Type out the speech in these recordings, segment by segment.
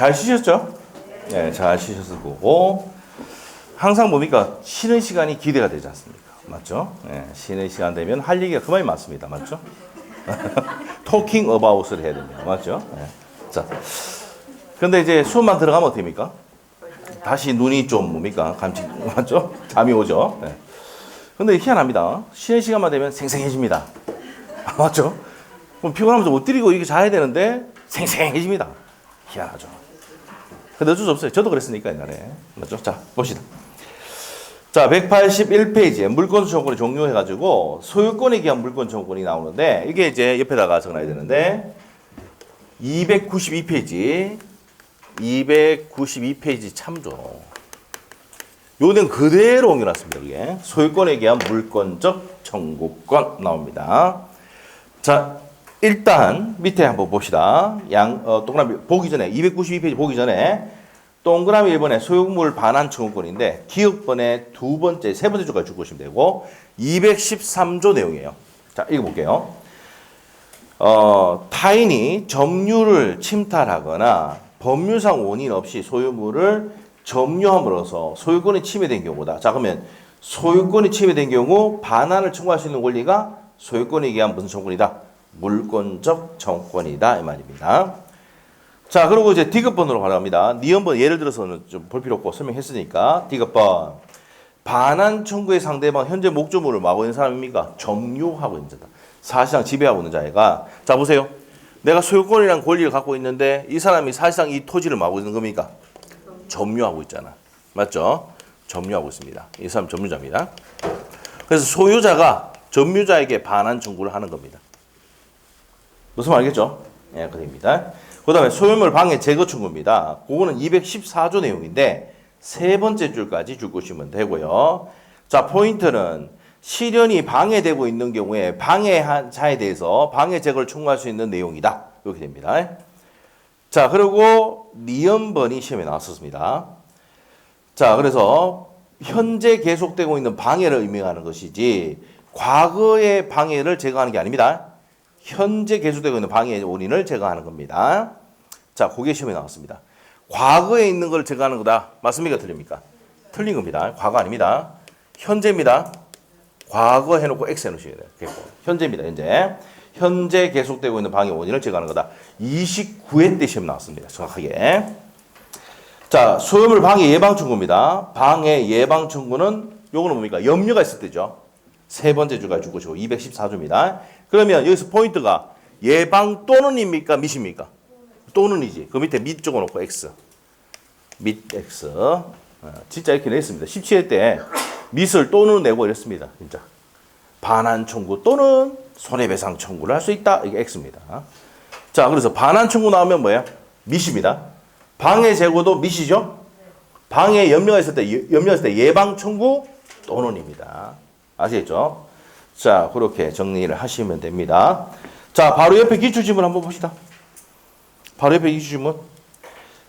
잘 쉬셨죠? 네, 잘 쉬셨을 거고. 항상 뭡니까? 쉬는 시간이 기대가 되지 않습니까? 맞죠? 네, 쉬는 시간 되면 할 얘기가 그만이 많습니다. 맞죠? 토킹 어바웃을 해야 됩니다. 맞죠? 네. 자. 근데 이제 수업만 들어가면 어떻게 됩니까? 다시 눈이 좀 뭡니까? 감지, 맞죠? 잠이 오죠? 네. 근데 희한합니다. 쉬는 시간만 되면 생생해집니다. 맞죠? 그럼 피곤하면서 못 때리고 이렇게 자야 되는데 생생해집니다. 희한하죠. 근데 어쩔 수 없어요. 저도 그랬으니까 옛날에. 맞죠? 자, 봅시다. 자, 181페이지에 물권 청구권이 종료해가지고 소유권에 기한 물권 청구권이 나오는데 이게 이제 옆에다가 적어놔야 되는데 292페이지 참조. 요 내용 그대로 옮겨놨습니다. 이게 소유권에 기한 물권적 청구권 나옵니다. 자, 일단 밑에 한번 봅시다. 동그라미 보기 전에 292페이지 보기 전에 동그라미 1번에 소유물 반환 청구권인데 기억번의 두 번째, 세 번째 줄까지 줄 것이면 되고 213조 내용이에요. 자, 읽어볼게요. 타인이 점유를 침탈하거나 법률상 원인 없이 소유물을 점유함으로써 소유권이 침해된 경우다. 자, 그러면 소유권이 침해된 경우 반환을 청구할 수 있는 권리가 소유권에 의한 무슨 청구권이다? 물권적 청구권이다. 이 말입니다. 자, 그리고 이제 디귿번으로 가랍니다. 니은번 예를 들어서는 좀 볼 필요 없고 설명했으니까 디귿번. 반환 청구의 상대방 현재 목적물을 막고 있는 사람입니까? 점유하고 있는 자다. 사실상 지배하고 있는 자애가. 자, 보세요. 내가 소유권이라는 권리를 갖고 있는데 이 사람이 사실상 이 토지를 막고 있는 겁니까? 점유하고 있잖아. 맞죠? 점유하고 있습니다. 이 사람 점유자입니다. 그래서 소유자가 점유자에게 반환 청구를 하는 겁니다. 무슨 말이겠죠? 예, 그입니다. 그 다음에 소유물 방해 제거 청구입니다. 그거는 214조 내용인데 세 번째 줄까지 줄 것이면 되고요. 자, 포인트는 실현이 방해되고 있는 경우에 방해한 자에 대해서 방해 제거를 청구할 수 있는 내용이다. 이렇게 됩니다. 자, 그리고 니은번이 시험에 나왔었습니다. 자, 그래서 현재 계속되고 있는 방해를 의미하는 것이지 과거의 방해를 제거하는 게 아닙니다. 현재 계속되고 있는 방해의 원인을 제거하는 겁니다. 자, 그게 시험에 나왔습니다. 과거에 있는 걸 제거하는 거다. 맞습니까? 틀립니까? 틀린 겁니다. 과거 아닙니다. 현재입니다. 과거 해놓고 X 해놓으셔야 돼요. 현재입니다. 현재 계속되고 있는 방해 원인을 제거하는 거다. 29회 때 시험 나왔습니다. 정확하게. 자, 소유물 방해 예방 청구입니다. 방해 예방 청구는 요거는 뭡니까? 염려가 있을 때죠. 세 번째 주가 줄 것이고 214조입니다. 그러면 여기서 포인트가 예방 또는입니까? 밋입니까? 또는이지. 그 밑에 밋 적어놓고 X. 밋 X. 진짜 이렇게 냈습니다. 17회 때 밋을 또는 내고 이랬습니다. 진짜. 반환 청구 또는 손해배상 청구를 할 수 있다. 이게 X입니다. 자, 그래서 반환 청구 나오면 뭐예요? 밋입니다. 방해 제거도 밋이죠? 방해 염려가 있을 때 예방 청구 또는입니다. 아시겠죠? 자, 그렇게 정리를 하시면 됩니다. 자, 바로 옆에 기출지문 한번 봅시다. 바로 옆에 기출지문.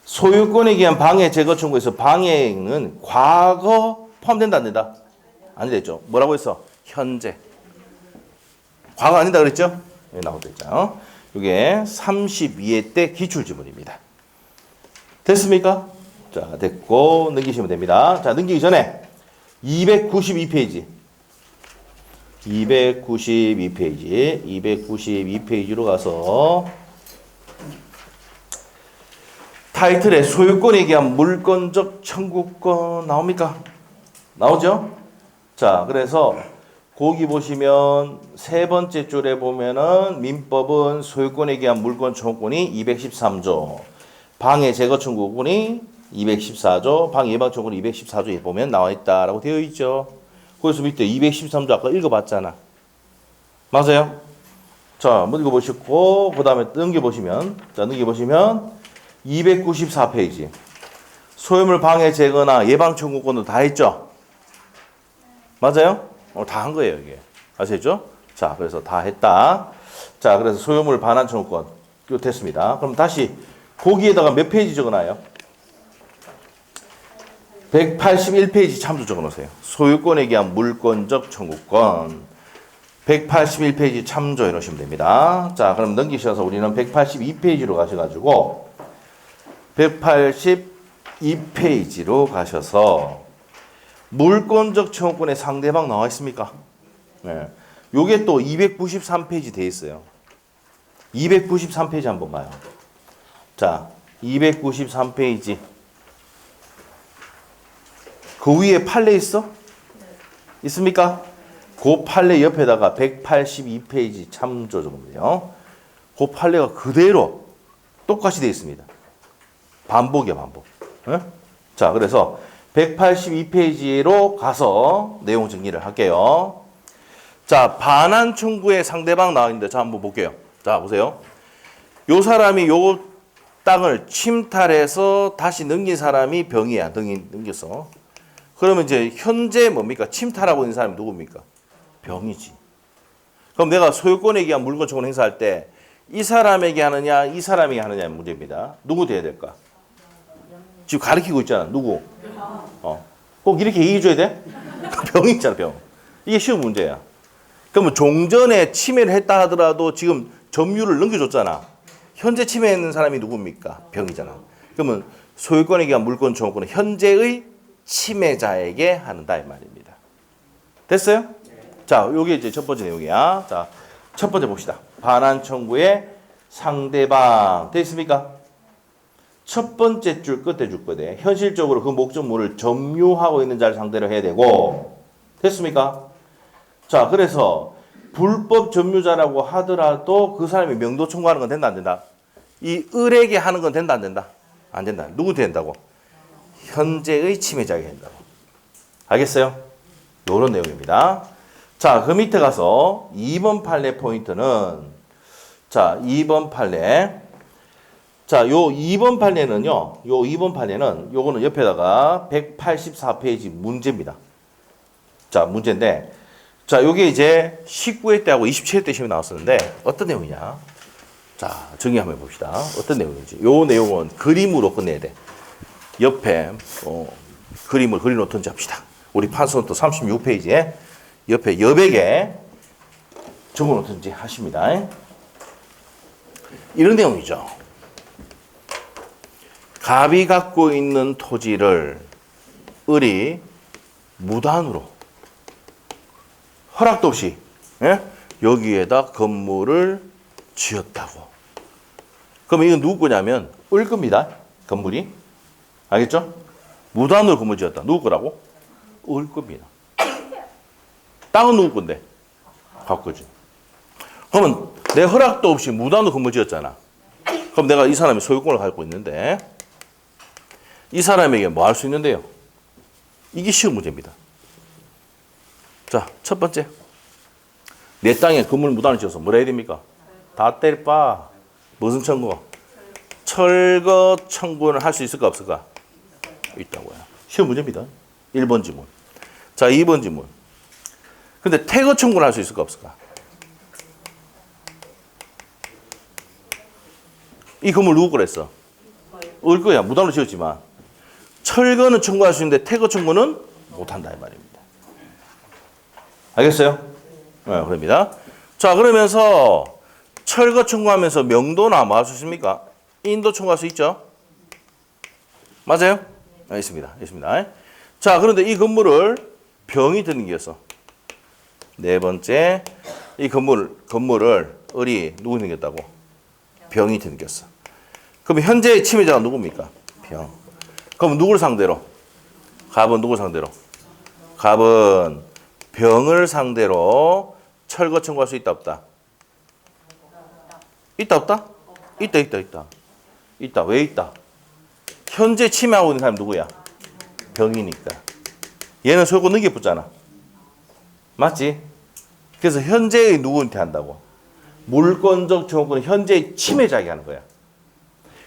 소유권에 기한 방해 제거 청구에서 방해는 과거 포함된다 안 된다? 안 됐죠? 뭐라고 했어? 현재. 과거 아니다 그랬죠? 네, 나오고 있죠. 이게 32회 때 기출지문입니다. 됐습니까? 자, 됐고 넘기시면 됩니다. 자, 넘기기 전에 292페이지. 292페이지로 가서 타이틀에 소유권에 기한 물권적 청구권 나옵니까? 나오죠? 자, 그래서 거기 보시면 세 번째 줄에 보면은 민법은 소유권에 기한 물권 청구권이 213조, 방해 제거 청구권이 214조, 방해 예방 청구권이 214조에 보면 나와 있다라고 되어 있죠. 그래서 밑에 213조 아까 읽어봤잖아. 맞아요? 자, 뭐 읽어보시고 그 다음에 넘겨보시면 294페이지 소유물 방해 제거나 예방 청구권도 다 했죠? 맞아요? 다 한 거예요, 이게. 아시겠죠? 자, 그래서 다 했다. 자, 그래서 소유물 반환 청구권 이거 됐습니다. 그럼 다시 거기에다가 몇 페이지 적어놔요? 181페이지 참조 적어놓으세요. 소유권에 기한 물권적 청구권 181페이지 참조 해놓으시면 됩니다. 자, 그럼 넘기셔서 우리는 182페이지로 가셔가지고 182페이지로 가셔서 물권적 청구권의 상대방 나와 있습니까? 네. 요게 또 293페이지 돼 있어요. 293페이지 한번 봐요. 자, 293페이지. 그 위에 판례 있어? 있습니까? 그 판례 옆에다가 182페이지 참조정이에요. 그 판례가 그대로 똑같이 되어 있습니다. 반복이야, 반복. 네? 자, 그래서 182페이지로 가서 내용 정리를 할게요. 자, 반환 청구의 상대방 나와 있는데, 자, 한번 볼게요. 자, 보세요. 요 사람이 요 땅을 침탈해서 다시 넘긴 사람이 병이야. 넘겼어. 그러면 이제 현재 뭡니까? 침탈하고 있는 사람이 누굽니까? 병이지. 그럼 내가 소유권에 의한 물권 청구를 행사할 때 이 사람에게 하느냐, 이 사람에게 하느냐의 문제입니다. 누구 돼야 될까? 지금 가르치고 있잖아. 누구? 꼭 이렇게 얘기해줘야 돼? 병이 있잖아, 병. 이게 쉬운 문제야. 그러면 종전에 침해를 했다 하더라도 지금 점유를 넘겨줬잖아. 현재 침해했는 사람이 누굽니까? 병이잖아. 그러면 소유권에 의한 물권 청구권은 현재의 침해자에게 한다 이 말입니다. 됐어요? 자, 요게 이제 첫 번째 내용이야. 자, 첫 번째 봅시다. 반환 청구의 상대방 됐습니까? 첫 번째 줄 끝에 줄 거대. 현실적으로 그 목적물을 점유하고 있는 자를 상대로 해야 되고 됐습니까? 자, 그래서 불법 점유자라고 하더라도 그 사람이 명도 청구하는 건 된다 안 된다? 이 을에게 하는 건 된다 안 된다? 안 된다. 누구한테 된다고? 현재의 침해자에게 된다고. 알겠어요? 요런 내용입니다. 자, 그 밑에 가서 2번 판례 포인트는 자, 2번 판례. 자, 요 2번 판례는요. 요 2번 판례는 요거는 옆에다가 184페이지 문제입니다. 자, 문제인데 자, 요게 이제 19회 때하고 27회 때 시험에 나왔었는데 어떤 내용이냐? 자, 정리 한번 해봅시다. 어떤 내용인지. 요 내용은 그림으로 끝내야 돼. 옆에 그림을 그려놓든지 합시다. 우리 판서는 또 36페이지에 옆에 여백에 적어놓든지 하십니다. 이런 내용이죠. 갑이 갖고 있는 토지를 을이 무단으로 허락도 없이 여기에다 건물을 지었다고. 그러면 이건 누구 거냐면 을 겁니다. 건물이. 알겠죠? 무단으로 건물 지었다. 누구 거라고? 을 겁니다. 땅은 누구 건데? 갑 거지. 그러면 내 허락도 없이 무단으로 건물 지었잖아. 그럼 내가 이 사람의 소유권을 갖고 있는데 이 사람에게 뭐 할 수 있는데요? 이게 쉬운 문제입니다. 자, 첫 번째. 내 땅에 건물 무단을 지어서 뭐라 해야 됩니까? 다 때릴 바. 무슨 청구? 철거 청구를 할 수 있을까 없을까? 있다고요. 쉬운 문제입니다. 1번 지문. 자, 2번 지문. 근데 퇴거 청구를 할 수 있을까 없을까? 이 건물 누구 거랬어? 을 거야. 무단으로 지었지만. 철거는 청구할 수 있는데 퇴거 청구는 못한다 이 말입니다. 알겠어요? 네, 그럽니다. 자, 그러면서 철거 청구하면서 명도나 뭐 할 수 있습니까? 인도 청구할 수 있죠? 맞아요? 네, 있습니다. 있습니다. 자, 그런데 이 건물을 병이 드는 게였어. 네 번째, 이 건물을 을이 누구 생겼다고? 병이 생겼어. 그럼 현재의 침해자가 누굽니까? 병. 그럼 누구를 상대로? 갑은 누구 상대로? 갑은 병을 상대로 철거 청구할 수 있다 없다? 있다 없다? 있다. 있다. 왜 있다? 현재 침해하고 있는 사람이 누구야? 병이니까. 얘는 소유권 넘겨붙잖아. 맞지? 그래서 현재의 누구한테 한다고? 물권적 청구권은 현재의 침해자에게 하는 거야.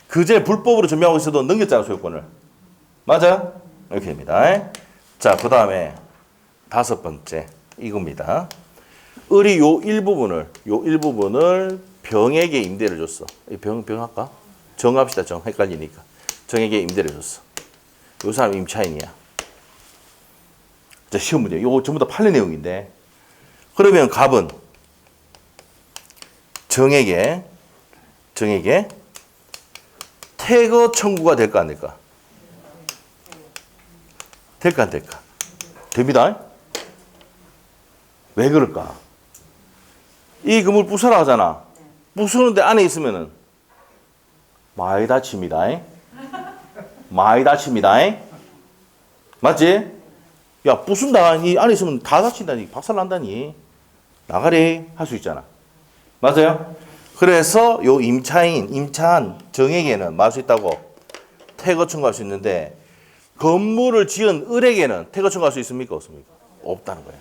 그제 불법으로 점유하고 있어도 넘겼잖아, 소유권을. 맞아요? 이렇게 됩니다. 자, 그 다음에 다섯 번째 이겁니다. 을이 요 일부분을 병에게 임대를 줬어. 병 할까? 정합시다, 헷갈리니까. 정에게 임대를 줬어. 요 사람 임차인이야. 자, 쉬운 문제. 요거 전부 다 판례 내용인데. 그러면 갑은 정에게 퇴거 청구가 될까 안 될까? 될까 안 될까? 됩니다. 왜 그럴까? 이 건물 부수라 하잖아. 부수는데 안에 있으면은 많이 다칩니다. 많이 다칩니다. 맞지? 야, 부순다. 이 안에 있으면 다 다친다니. 박살 난다니. 나가래. 할 수 있잖아. 맞아요? 그래서 요 임차한 정에게는 말 수 있다고 퇴거 청구할 수 있는데 건물을 지은 을에게는 퇴거 청구할 수 있습니까? 없습니까? 없다는 거예요.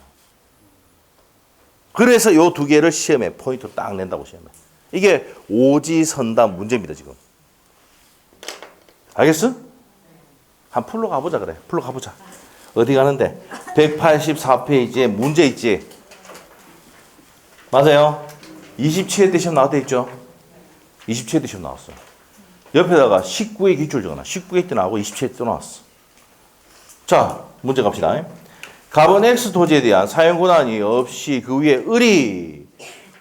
그래서 요 두 개를 시험에 포인트로 딱 낸다고 시험에. 이게 오지선다 문제입니다, 지금. 알겠어? 한 풀로 가보자, 그래. 풀로 가보자. 어디 가는데? 184페이지에 문제 있지? 맞아요? 27회 때 시험 나왔다 했죠? 27회 때 시험 나왔어. 옆에다가 19회 기출 적어놔. 19회 때 나오고 27회 때 나왔어. 자, 문제 갑시다. 갑은 X 토지에 대한 사용 권한이 없이 그 위에 을이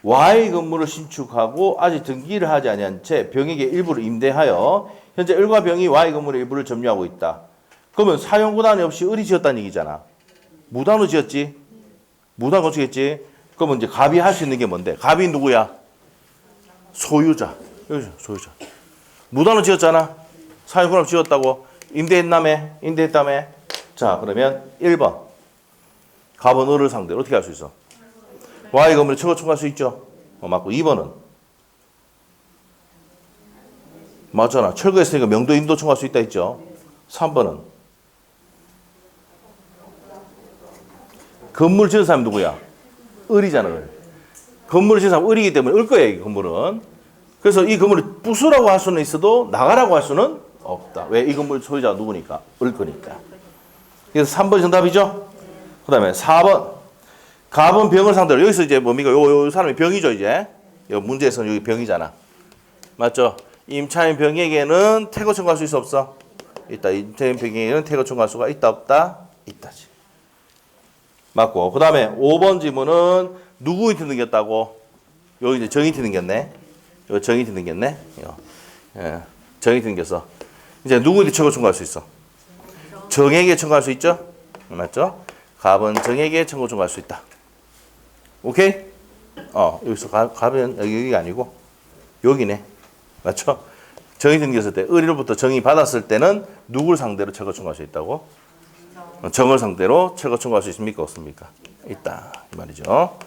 Y 건물을 신축하고 아직 등기를 하지 아니한 채 병에게 일부를 임대하여 현재 을과 병이 Y 건물의 일부를 점유하고 있다. 그러면 사용 권한이 없이 을이 지었다는 얘기잖아. 무단으로 지었지? 무단 건축했지? 그러면 이제 갑이 할 수 있는 게 뭔데? 갑이 누구야? 소유자. 여기서 소유자. 무단으로 지었잖아. 사용 권한 없이 지었다고. 임대했다며. 자, 그러면 1번. 갑은 을을 상대로 어떻게 할 수 있어? Y 건물에 철거 청구할 수 있죠? 맞고. 2번은? 맞잖아. 철거했으니까 명도 임도 청구할 수 있다 했죠? 3번은? 건물 지은 사람이 누구야? 을이잖아, 을. 건물을 지은 사람은 을이기 때문에 을 거야, 이 건물은. 그래서 이 건물을 부수라고 할 수는 있어도 나가라고 할 수는 없다. 왜? 이 건물 소유자가 누구니까? 을 거니까. 그래서 3번이 정답이죠? 그 다음에 4번. 갑은 병을 상대로. 여기서 이제 뭡니까? 요 사람이 병이죠, 이제. 요 문제에서는 여기 병이잖아. 맞죠? 임차인 병에게는 퇴거 청구할 수 있어, 없어? 있다. 임차인 병에게는 퇴거 청구할 수가 있다, 없다? 있다지. 맞고. 그 다음에 5번 지문은 누구한테 넘겼다고? 여기 이제 정의한테 넘겼네. 여기 정의한테 넘겼네. 예. 정의한테 넘겼어. 이제 누구한테 퇴거 청구할 수 있어? 정에게 청구할 수 있죠? 맞죠? 갑은 정에게 청구 청구할 수 있다. 오케이? 여기서 갑은 여기가 아니고 여기네. 맞죠? 정의 생겼을 때 을로부터 정의 받았을 때는 누굴 상대로 철거 청구할 수 있다고? 정을 상대로 철거 청구할 수 있습니까? 없습니까? 있다. 이 말이죠.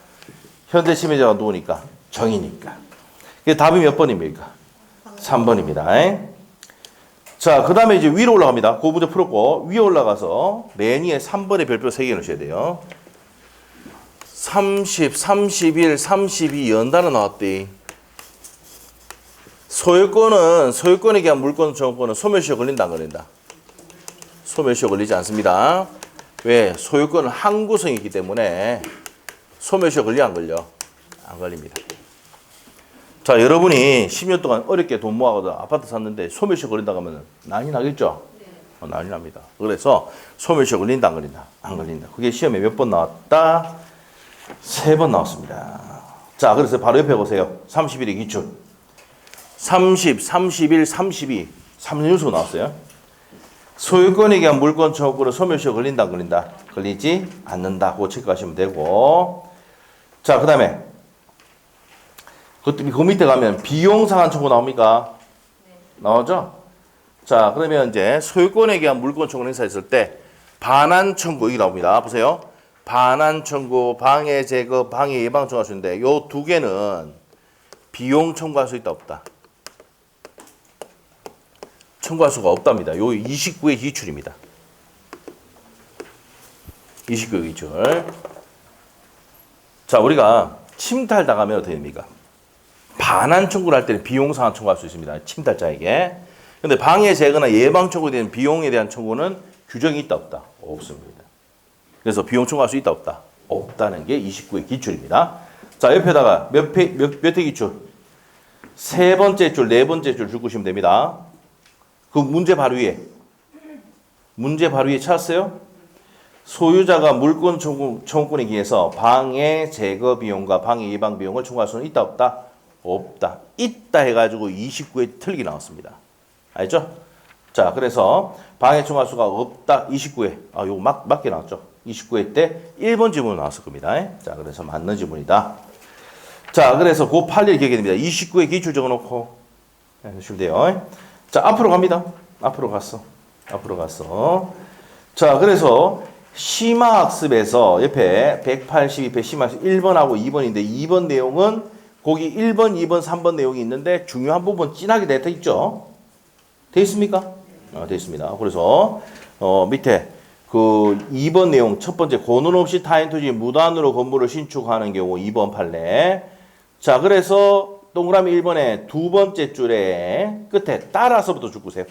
현재 침해자가 누구니까? 정이니까. 답이 몇 번입니까? 3번입니다. 자, 그 다음에 이제 위로 올라갑니다. 그 문제 풀었고, 위에 올라가서 맨 위에 3번의 별표 3개 넣으셔야 돼요. 30, 31, 32 연달아 나왔대. 소유권에 대한 물권 정권은 소멸시효 걸린다, 안 걸린다? 소멸시효 걸리지 않습니다. 왜? 소유권은 항구성이기 때문에 소멸시효 걸려, 안 걸려? 안 걸립니다. 자, 여러분이 10년 동안 어렵게 돈 모아서 아파트 샀는데 소멸시효 걸린다고 하면 난리 나겠죠? 난리 납니다. 그래서 소멸시효 걸린다, 안 걸린다? 안 걸린다. 그게 시험에 몇 번 나왔다? 3번 나왔습니다. 자, 그래서 바로 옆에 보세요. 31의 기출. 30, 31, 32. 3년 연속 나왔어요. 소유권에 대한 물권 청구는 소멸시효 걸린다, 안 걸린다? 걸리지 않는다. 그거 체크하시면 되고. 자, 그 다음에 그 밑에 가면 비용 상한 청구 나옵니까? 나오죠? 자, 그러면 이제 소유권에 대한 물권 청구 행사했을 때 반환 청구 여기 나옵니다. 보세요. 반환 청구, 방해 제거, 방해 예방 청구할 수 있는데 요 두 개는 비용 청구할 수 있다, 없다? 청구할 수가 없답니다. 요 29의 기출입니다. 29의 기출. 자, 우리가 침탈 당하면 어떻게 됩니까? 반환 청구를 할 때는 비용 상한 청구할 수 있습니다. 침탈자에게. 근데 방해 제거나 예방 청구에 대한 비용에 대한 청구는 규정이 있다, 없다? 없습니다. 그래서 비용 청구할 수 있다, 없다? 없다는 게 29의 기출입니다. 자, 옆에다가 몇 회 기출? 세 번째 줄, 네 번째 줄 적으시면 됩니다. 그 문제 바로 위에. 문제 바로 위에 찾았어요? 소유자가 물권 청구권에 의해서 방해 제거 비용과 방해 예방 비용을 청구할 수는 있다, 없다? 없다. 있다 해가지고 29에 틀리게 나왔습니다. 알죠? 자, 그래서 방해 청구할 수가 없다. 29회. 아, 요거 맞게 나왔죠? 29회 때 1번 지문 나왔을 겁니다. 자, 그래서 맞는 지문이다. 자, 그래서 그 판례를 기억해야 됩니다. 29회 기출 적어놓고 해주시면 돼요. 자, 앞으로 갑니다. 앞으로 갔어. 자, 그래서 심화학습에서 옆에 182회 심화학습 1번하고 2번인데 2번 내용은 거기 1번, 2번, 3번 내용이 있는데 중요한 부분 진하게 돼 있죠? 돼 있습니까? 돼 있습니다. 그래서 밑에 그 2번 내용 첫 번째 고는 없이 타인 토지 무단으로 건물을 신축하는 경우 2번 판례. 자, 그래서 동그라미 1번에 두 번째 줄에 끝에 따라서부터 줄 보세요.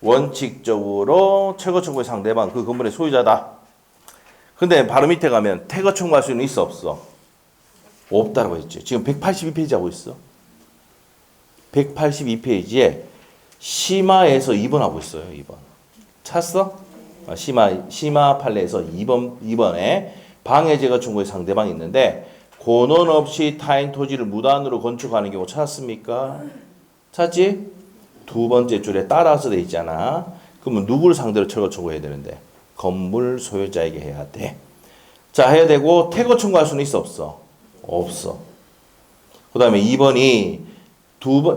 원칙적으로 철거 청구의 상대방 그 건물의 소유자다. 근데 바로 밑에 가면 퇴거 청구할 수는 있어 없어? 없다라고 했죠. 지금 182페이지 하고 있어. 182페이지에 심화에서 2번 하고 있어요. 2번. 찾았어? 심화 판례에서 2번에 방해 제거 청구의 상대방이 있는데 권원 없이 타인 토지를 무단으로 건축하는 경우 찾았습니까? 찾지? 두 번째 줄에 따라서 돼 있잖아. 그러면 누구를 상대로 철거 청구해야 되는데? 건물 소유자에게 해야 돼. 자, 해야 되고 퇴거 청구할 수는 있어 없어? 없어. 그 다음에 2번이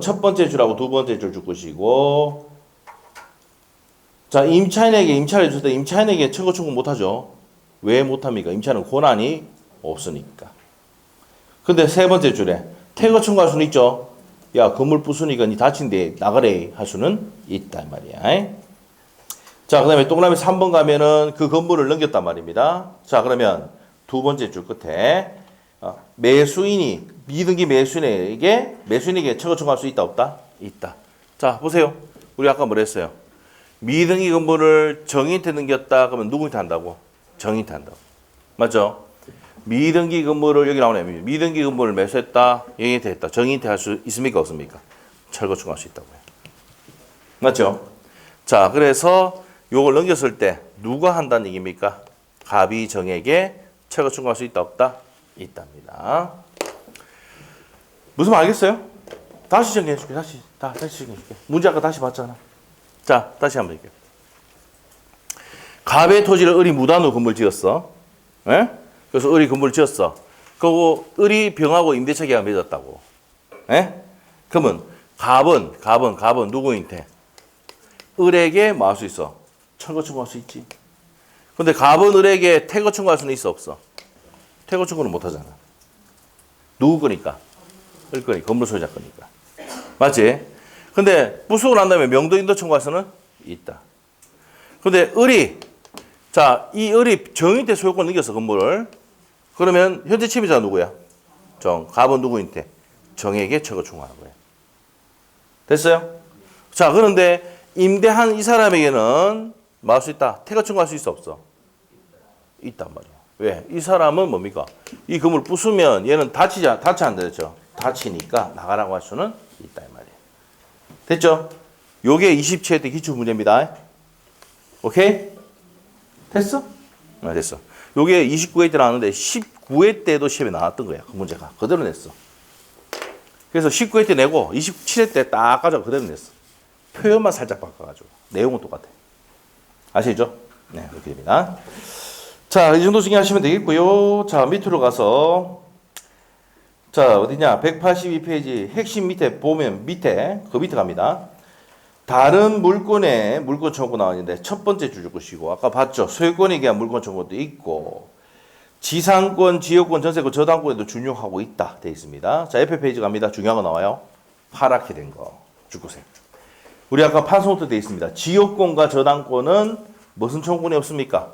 첫 번째 줄하고 두 번째 줄 줄 것이고, 자, 임차인에게 임차를 줬을 때 임차인에게 철거 청구 못하죠. 왜 못합니까? 임차인은 권한이 없으니까. 근데 세 번째 줄에 퇴거 청구할 수는 있죠. 야, 건물 부수니까 니 다친데 나가래 할 수는 있단 말이야. 자, 그 다음에 동그라미 3번 가면은 그 건물을 넘겼단 말입니다. 자, 그러면 두 번째 줄 끝에 매수인이 미등기 매수인에게 철거 청구할 수 있다 없다? 있다. 자, 보세요. 우리 아까 뭐라 했어요? 미등기 건물을 정인한테 넘겼다 그러면 누구한테 한다고? 정인한테 한다고. 맞죠? 미등기 건물을 여기 나오네요. 미등기 건물을 매수했다. 영인한테 했다. 정인한테 할 수 있습니까? 없습니까? 철거 청구할 수 있다고요. 맞죠? 자, 그래서 요걸 넘겼을 때 누가 한다는 얘기입니까? 갑이 정에게 철거 청구할 수 있다 없다? 있답니다. 무슨 말 알겠어요? 다시 정리해줄게. 다시 정리해줄게. 문제 아까 다시 봤잖아. 자, 다시 한번 볼게요. 갑의 토지를 을이 무단으로 건물 지었어. 예? 그래서 을이 건물 지었어. 그리고 을이 병하고 임대차 계약 맺었다고. 예? 그러면 갑은 누구한테? 을에게 뭐 할 수 있어? 철거 청구할 수 있지. 근데 갑은 을에게 퇴거 청구할 수는 있어 없어? 퇴거 청구는 못 하잖아. 누구 거니까? 을 거니까. 건물 소유자 거니까. 맞지? 근데 부수고 난 다음에 명도 인도 청구할 수는 있다. 근데 이 을이 정인한테 소유권 넘겼어, 건물을. 그러면 현재 침해자가 누구야? 갑은 누구한테? 정에게 철거 청구하는 거야. 됐어요? 자, 그런데 임대한 이 사람에게는 뭐 할 수 있다? 퇴거 청구할 수 있어 없어? 있단 말이야. 왜? 이 사람은 뭡니까? 이 건물 부수면 얘는 다치지 안 되죠? 다치니까 나가라고 할 수는 있다 이 말이에요. 됐죠? 요게 27회 때 기출 문제입니다. 오케이? 됐어? 됐어. 요게 29회 때 나왔는데 19회 때도 시험에 나왔던 거야. 그 문제가. 그대로 냈어. 그래서 19회 때 내고 27회 때 딱 가져가 그대로 냈어. 표현만 살짝 바꿔가지고. 내용은 똑같아. 아시죠? 네, 그렇게 됩니다. 자, 이 정도 정리하시면 되겠고요. 자, 밑으로 가서 자, 어디냐? 182페이지 핵심 밑에 보면 그 밑에 갑니다. 다른 물권에 물권 청구 나왔는데 첫 번째 줄 것이고 아까 봤죠? 소유권에 대한 물권 청구도 있고 지상권, 지역권, 전세권, 저당권에도 준용하고 있다 되어 있습니다. 자, 옆에 페이지 갑니다. 중요한 거 나와요. 파랗게 된 거 줄 것에. 우리 아까 판소부터 되어 있습니다. 지역권과 저당권은 무슨 청구권이 없습니까?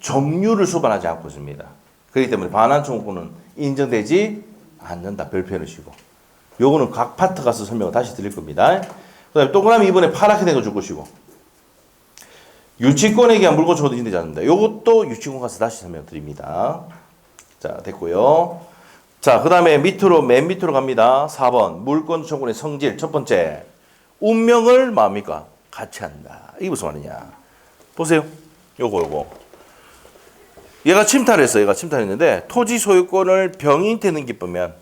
점유를 수반하지 않고 있습니다. 그렇기 때문에 반환 청구권은 인정되지 않는다. 별표를 쉬고. 요거는 각 파트 가서 설명을 다시 드릴 겁니다. 그 다음에 동그라미 이번에 파랗게 된 거 줄 것이고. 유치권에 의한 물권 청구도 인정되지 않는다. 요것도 유치권 가서 다시 설명 드립니다. 자, 됐고요. 자, 그 다음에 맨 밑으로 갑니다. 4번. 물권 청구의 성질. 첫 번째. 운명을 뭡니까? 같이 한다. 이게 무슨 말이냐. 보세요. 요거. 얘가 침탈했어. 얘가 침탈했는데 토지 소유권을 병인한테 넘기면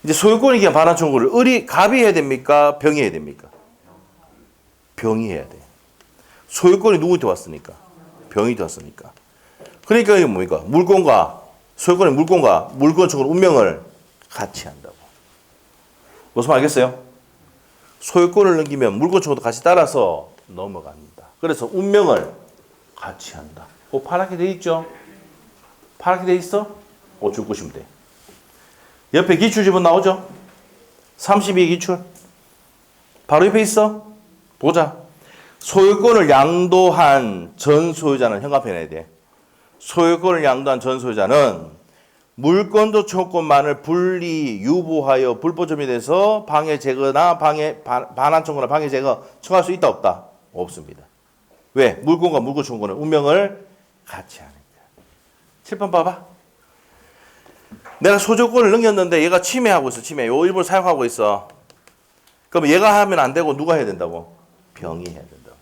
이제 소유권이 기한 반환 청구를 갑이 해야 됩니까? 병이 해야 됩니까? 병이 해야 돼. 소유권이 누구한테 왔으니까? 병이 왔으니까. 그러니까 이게 뭡니까? 소유권의 물건과 물건 청구는 운명을 같이 한다고. 무슨 말 알겠어요? 소유권을 넘기면 물건 청구도 같이 따라서 넘어갑니다. 그래서 운명을 같이 한다. 파랗게 돼 있죠? 파랗게 돼 있어? 줄 것이면 돼. 옆에 기출 지분 나오죠? 32의 기출. 바로 옆에 있어? 보자. 소유권을 양도한 전 소유자는 현관편에 돼. 소유권을 양도한 전 소유자는 물권도 청구권만을 분리 유보하여 불법점이 돼서 방해 제거나 반환 청구나 방해 제거 청구할 수 있다 없다? 없습니다. 왜? 물권과 물권 청구권은 운명을 같이 하니까. 칠판 봐봐. 내가 소유권을 넘겼는데 얘가 침해하고 있어. 요 일부를 사용하고 있어. 그럼 얘가 하면 안 되고 누가 해야 된다고? 병이 해야 된다고.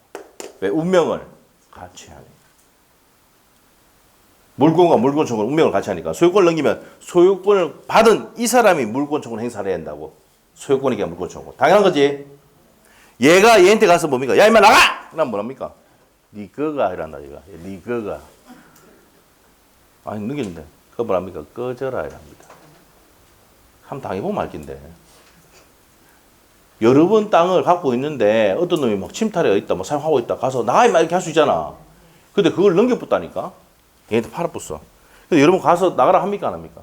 왜? 운명을 같이 하니까. 물권과 물권 청구는 운명을 같이 하니까. 소유권을 넘기면 소유권을 받은 이 사람이 물권 청구를 행사를 해야 한다고. 소유권이게 물권 청구. 당연한 거지. 얘가 얘한테 가서 뭡니까? 야, 임마 나가! 그럼 뭐랍니까? 니 거가 이란다, 얘가. 니 거가. 아니, 넘겼는데. 그거 뭐랍니까? 꺼져라 이랍니다. 한번 당해보면 알긴데. 여러 번 땅을 갖고 있는데 어떤 놈이 막 침탈해 있다, 뭐 사용하고 있다, 가서 나가 임마 이렇게 할 수 있잖아. 근데 그걸 넘겨붙다니까? 얘한테 팔아붙어. 근데 여러분 가서 나가라 합니까? 안 합니까?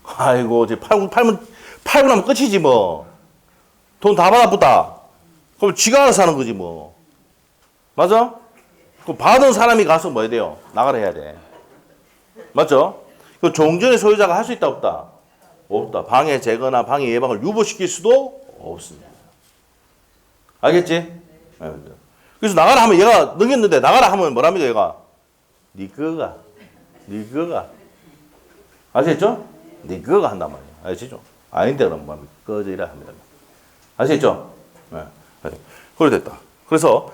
아이고, 이제 팔고 나면 끝이지 뭐. 돈 다 받아붙다. 그럼 지가 알아서 하는 거지 뭐. 맞아? 그 받은 사람이 가서 뭐 해야 돼요? 나가라 해야 돼. 맞죠? 그 종전의 소유자가 할 수 있다 없다? 없다. 방해 제거나 방해 예방을 유보시킬 수도 없습니다. 알겠지? 그래서 나가라 하면 얘가 넘겼는데 나가라 하면 뭐랍니까 얘가? 니 거가. 아시겠죠? 니 거가 한단 말이야. 아시죠? 아닌데 그럼 뭐 꺼져라 합니다. 아시겠죠? 네. 그래 됐다. 그래서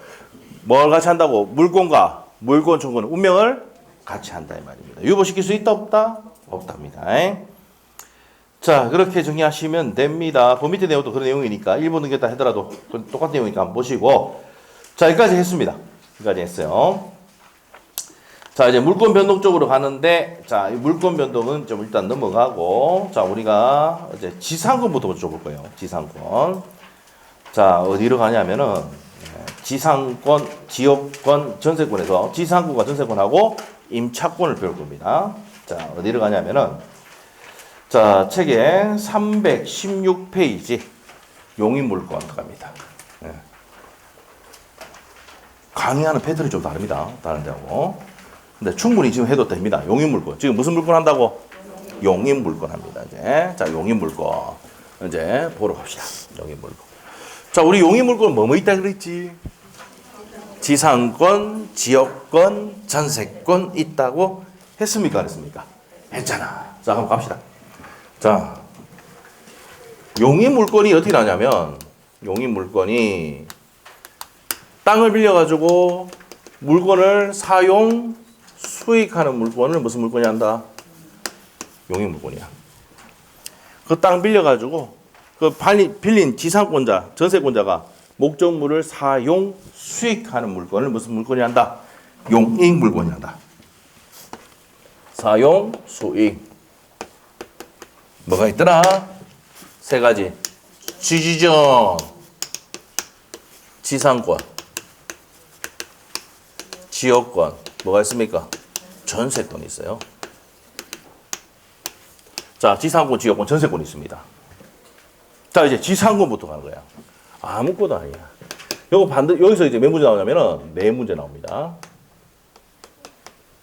뭘 같이 한다고? 물권과 물권 청구는 운명을 같이 한다 이 말입니다. 유보시킬 수 있다 없다? 없답니다. 자, 그렇게 정리하시면 됩니다. 그 밑에 내용도 그런 내용이니까 1번 넘겼다 하더라도 똑같은 내용이니까 한번 보시고. 자, 여기까지 했습니다. 여기까지 했어요. 자, 이제 물권 변동 쪽으로 가는데, 자, 이 물권 변동은 좀 일단 넘어가고, 자, 우리가 이제 지상권부터 좀 볼 거예요. 지상권. 자, 어디로 가냐면은, 지상권, 지역권, 전세권에서 지상권과 전세권하고 임차권을 배울 겁니다. 자, 어디로 가냐면은, 자, 책의 316페이지 용인물권 들어갑니다. 네. 강의하는 패턴이 좀 다릅니다. 다른 데하고. 근데 충분히 지금 해도 됩니다. 용인물권. 지금 무슨 물권 한다고? 용인물권 합니다. 이제. 자, 용인물권. 이제 보러 갑시다. 용인물권. 자, 우리 용인물권 뭐뭐 있다 그랬지? 지상권, 지역권, 전세권 있다고 했습니까? 안 했습니까? 했잖아. 자, 한번 갑시다. 자, 용인물권이 어떻게 나냐면, 용인물권이 땅을 빌려가지고 물건을 사용, 수익하는 물건을 무슨 물건이 한다? 용인물권이야. 그 땅 빌려가지고 그 빌린 지상권자, 전세권자가 목적물을 사용, 수익하는 물건을 무슨 물건이 한다? 용익물권이 한다. 사용, 수익. 뭐가 있더라? 세 가지. 지지전, 지상권, 지역권, 뭐가 있습니까? 전세권이 있어요. 자, 지상권, 지역권, 전세권이 있습니다. 자, 이제 지상권부터 가는 거야. 아무것도 아니야. 여기서 이제 몇 문제 나오냐면은 네 문제 나옵니다.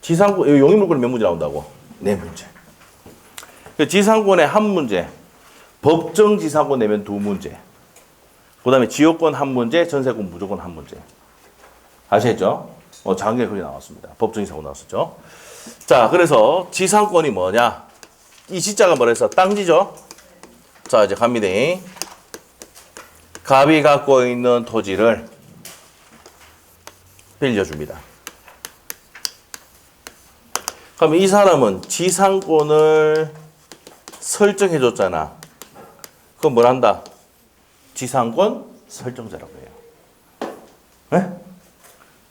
지상권, 용인물권이 몇 문제 나온다고? 네 문제. 지상권에 한 문제, 법정 지상권 내면 두 문제, 그 다음에 지역권 한 문제, 전세권 무조건 한 문제. 아시겠죠? 작년에 그게 나왔습니다. 법정 지상권 나왔었죠. 자, 그래서 지상권이 뭐냐? 이 지자가 뭐라 했어? 땅지죠? 자, 이제 갑니다. 갑이 갖고 있는 토지를 빌려줍니다. 그럼 이 사람은 지상권을 설정해줬잖아. 그럼 뭘 한다? 지상권 설정자라고 해요. 네?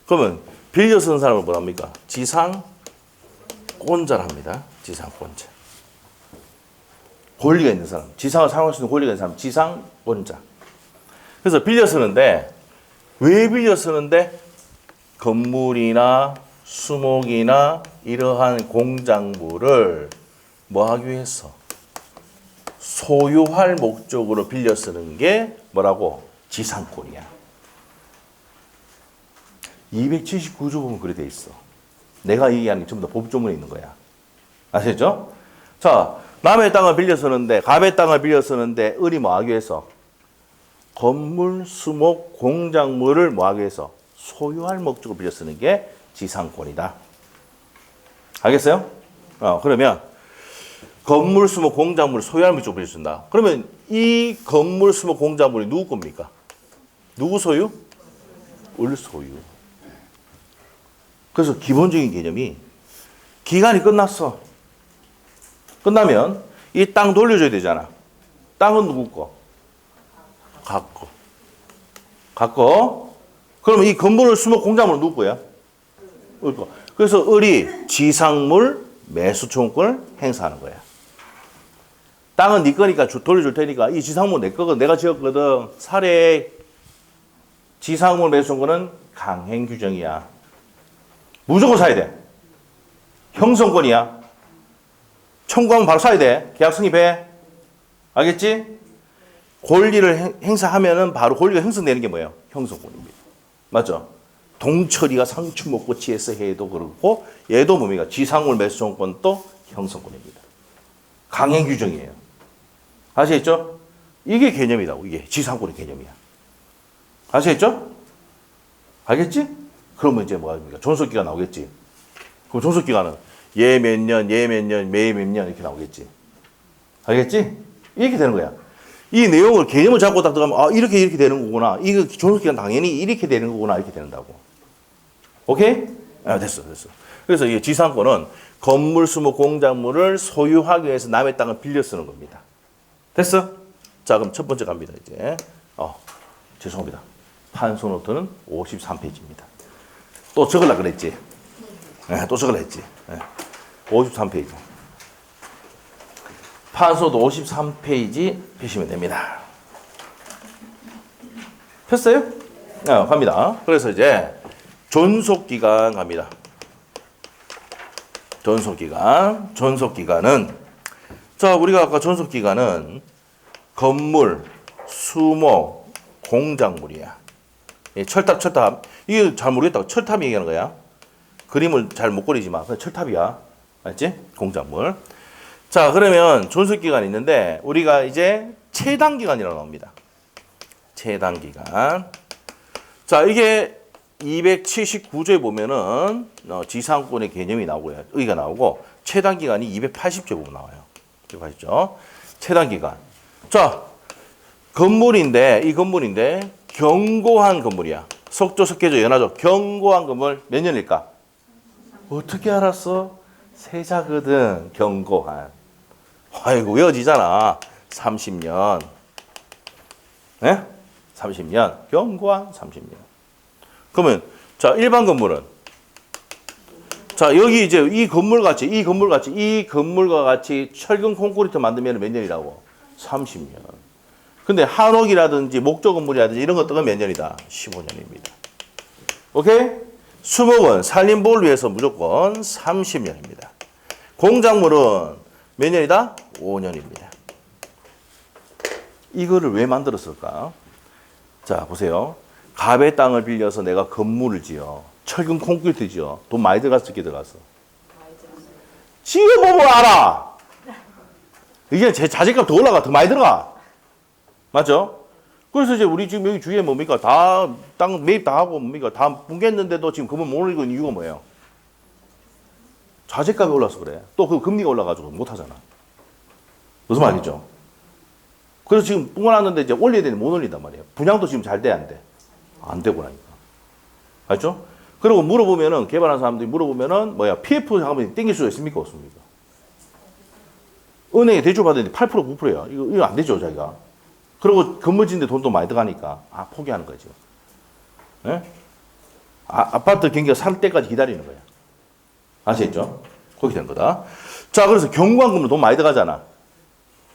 그러면 빌려 쓰는 사람을 뭐랍니까? 지상권자랍니다. 지상권자. 권리가 있는 사람. 지상을 사용할 수 있는 권리가 있는 사람. 지상권자. 그래서 빌려 쓰는데 왜 빌려 쓰는데? 건물이나 수목이나 이러한 공작물을 뭐 하기 위해서? 소유할 목적으로 빌려 쓰는 게 뭐라고? 지상권이야. 279조 보면 그래 돼 있어. 내가 얘기하는 게 전부 다 법조문에 있는 거야. 아시죠? 자, 남의 땅을 빌려 쓰는데, 갑의 땅을 빌려 쓰는데, 을이 뭐 하기 위해서? 건물, 수목, 공작물을 뭐 하기 위해서? 소유할 목적으로 빌려 쓰는 게 지상권이다. 알겠어요? 그러면 건물, 수목, 공작물을 소유할 목적으로 빌려 쓴다. 그러면 이 건물, 수목, 공작물이 누구 겁니까? 누구 소유? 을 소유. 그래서 기본적인 개념이 기간이 끝났어. 끝나면 이 땅 돌려줘야 되잖아. 땅은 누구 거? 각 거. 각 거. 그러면 이 건물을 수목 공작물은 누구 거야? 을 거. 그래서 을이 지상물 매수청구권을 행사하는 거야. 땅은 네 거니까 돌려줄 테니까 이 지상물 내 거거든. 내가 지었거든. 사례 지상물 매수청구는 강행 규정이야. 무조건 사야 돼. 형성권이야. 청구하면 바로 사야 돼. 계약 성립해. 알겠지? 권리를 행사하면은 바로 권리가 형성되는 게 뭐예요? 형성권입니다. 맞죠? 동철이가 상추 먹고 지에서 해도 그렇고 얘도 뭡니까? 지상물 매수청구권도 형성권입니다. 강행 규정이에요. 아시겠죠? 이게 개념이라고. 이게 지상권의 개념이야. 아시겠죠? 알겠지? 그러면 이제 뭐 합니까? 존속기간 나오겠지. 그럼 존속기간은 얘 몇 년, 얘 몇 년, 매 몇 년 이렇게 나오겠지. 알겠지? 이렇게 되는 거야. 이 내용을 개념을 잡고 딱 들어가면 아 이렇게 되는 거구나. 이거 존속기간 당연히 이렇게 되는 거구나. 이렇게 된다고. 오케이? 됐어. 그래서 이 지상권은 건물, 수목, 공작물을 소유하기 위해서 남의 땅을 빌려 쓰는 겁니다. 됐어? 자, 그럼 첫 번째 갑니다. 이제 죄송합니다. 판소 노트는 53페이지입니다. 또 적으려고 그랬지? 또 적으려고 했지? 53페이지. 판소도 53페이지 펴시면 됩니다. 폈어요? 갑니다. 그래서 이제 존속기간 갑니다. 존속기간은 자, 우리가 아까 존속기간은 건물, 수목, 공작물이야. 철탑. 이게 잘 모르겠다고. 철탑 얘기하는 거야. 그림을 잘 못 그리지 마. 그냥 철탑이야. 알지? 공작물. 자, 그러면 존속기간이 있는데, 우리가 이제 체당기간이라고 나옵니다. 체당기간. 자, 이게 279조에 보면은, 지상권의 개념이 나오고요. 의가 나오고, 체당기간이 280조에 보면 나와요. 이거 아시죠? 체당기간. 자, 이 건물인데, 견고한 건물이야. 석조, 석계조, 연화조. 견고한 건물 몇 년일까? 어떻게 알았어? 세자거든. 견고한. 아이고 외워지잖아. 30년. 네? 30년. 견고한 30년. 그러면 자 일반 건물은 자 여기 이제 이 건물과 같이 철근 콘크리트 만들면 몇 년이라고? 30년. 근데 한옥이라든지 목조 건물이라든지 이런 것들은 몇 년이다? 15년입니다. 오케이? 수목은 산림보호를 위해서 무조건 30년입니다. 공작물은 몇 년이다? 5년입니다. 이거를 왜 만들었을까? 자, 보세요. 갑의 땅을 빌려서 내가 건물을 지어. 철근 콘크리트 지어. 돈 많이 들어갔어, 적게 들어갔어? 지어보면 알아! 이게 제 자재값 더 올라가, 더 많이 들어가. 맞죠? 그래서 이제 우리 지금 여기 주위에 뭡니까? 다, 땅 매입 다 하고 뭡니까? 다 뭉갰는데도 지금 건물 못 올리고 있는 이유가 뭐예요? 자재값이 올라서 그래. 또 그 금리가 올라가지고 못 하잖아. 무슨 말이죠? 그래서 지금 뿜어놨는데 이제 올려야 되는데 못 올린단 말이에요. 분양도 지금 잘 돼, 안 돼? 안 되고 나니까. 알죠? 그리고 물어보면은, 개발하는 사람들이 물어보면은, PF 자금이 땡길 수가 있습니까? 없습니까? 은행에 대출 받았는데 8% 9%야. 이거 안 되죠, 자기가. 그리고 건물 짓는데 돈도 많이 들어가니까 포기하는 거죠. 예? 아파트 경기가 살 때까지 기다리는 거야. 아시겠죠? 그렇게 된 거다. 자, 그래서 경관금으로 돈 많이 들어가잖아.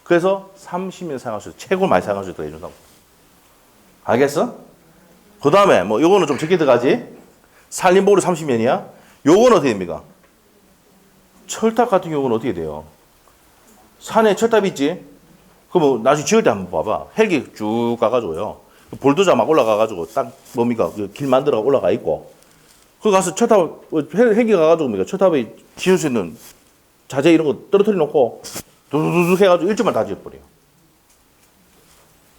그래서 30년 사용할 수 있어. 최고로 많이 사용할 수 있도록 해준다고. 알겠어? 그 다음에 뭐 요거는 좀 적게 들어가지. 산림보호로 30년이야. 요거는 어떻게 됩니까? 철탑 같은 경우는 어떻게 돼요? 산에 철탑 있지? 그럼 나중에 지을 때 한번 봐봐. 헬기 쭉 가가지고요. 볼도자 막 올라가가지고 딱 뭡니까? 길 만들어 올라가 있고. 그 가서 철탑, 헬기 가가지고 뭡니까? 철탑에 지을 수 있는 자재 이런 거 떨어뜨려 놓고 두두두둑 해가지고 일주만 다 지어버려.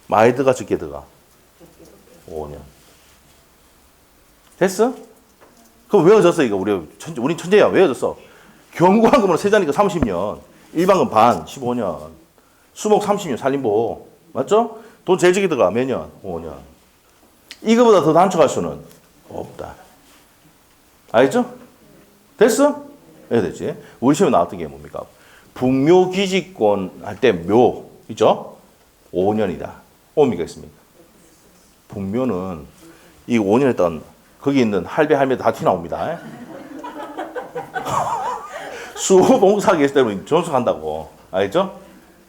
많이 들어가, 적게 들어가? 5년. 됐어? 그럼 외워졌어, 이거. 우리 천재야. 외워졌어. 경관금으로 세자니까 30년. 일반금 반, 15년. 수목 30년, 산림보호. 맞죠? 돈 제일 적게 들어가. 몇 년? 5년. 이거보다 더 단축할 수는 없다. 알겠죠? 됐어? 왜 됐지? 우리 시험에 나왔던 게 뭡니까? 북묘 기지권 할 때 묘, 있죠? 5년이다. 옵니까? 있습니까? 북묘는 이 5년 했던 거기 있는 할배 할매 다 튀나옵니다. 수봉사기 했을 때는 전수한다고. 알겠죠?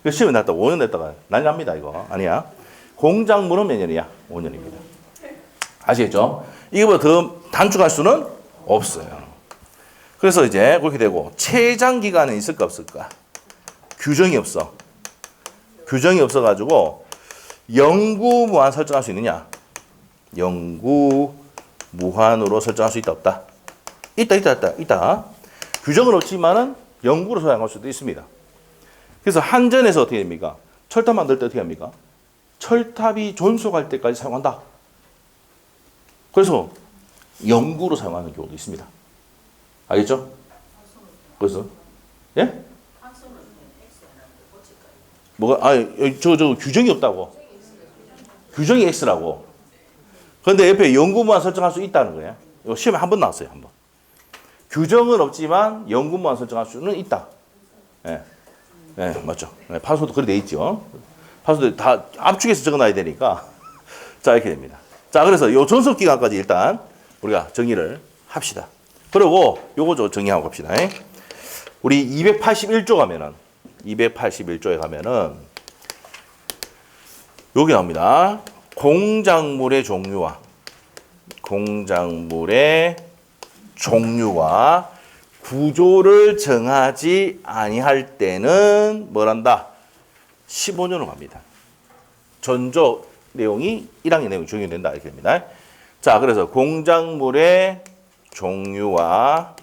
그 시험에 났다 5년 냈다가 난리 납니다, 이거. 아니야. 공작물은 몇 년이야? 5년입니다. 아시겠죠? 이거보다 더 단축할 수는 없어요. 그래서 이제 그렇게 되고, 최장 기간은 있을까 없을까? 규정이 없어. 규정이 없어가지고, 영구 무한 설정할 수 있느냐? 영구 무한으로 설정할 수 있다 없다? 있다. 규정은 없지만은 영구로 사용할 수도 있습니다. 그래서 한전에서 어떻게 됩니까? 철탑 만들 때 어떻게 합니까? 철탑이 존속할 때까지 사용한다. 그래서 영구로 사용하는 경우도 있습니다. 알겠죠? 그래서 예? 뭐가 저 규정이 없다고. 규정이 X라고. 그런데 옆에 영구무한 설정할 수 있다는 거예요. 이거 시험에 한 번 나왔어요, 한 번. 규정은 없지만 영구무한 설정할 수는 있다. 예, 맞죠. 파스워드 그래 돼 있죠. 파스워드 다 압축해서 적어놔야 되니까. 자, 이렇게 됩니다. 자, 그래서 요 존속 기간까지 일단 우리가 정의를 합시다. 그리고 요거 정의하고 갑시다. 우리 281조에 가면은 여기 나옵니다. 공작물의 종류와 구조를 정하지 아니할 때는 뭐란다? 15년으로 갑니다. 전조 내용이 1학년 내용이 적용된다 이렇게 됩니다. 자, 그래서 공작물의 종류와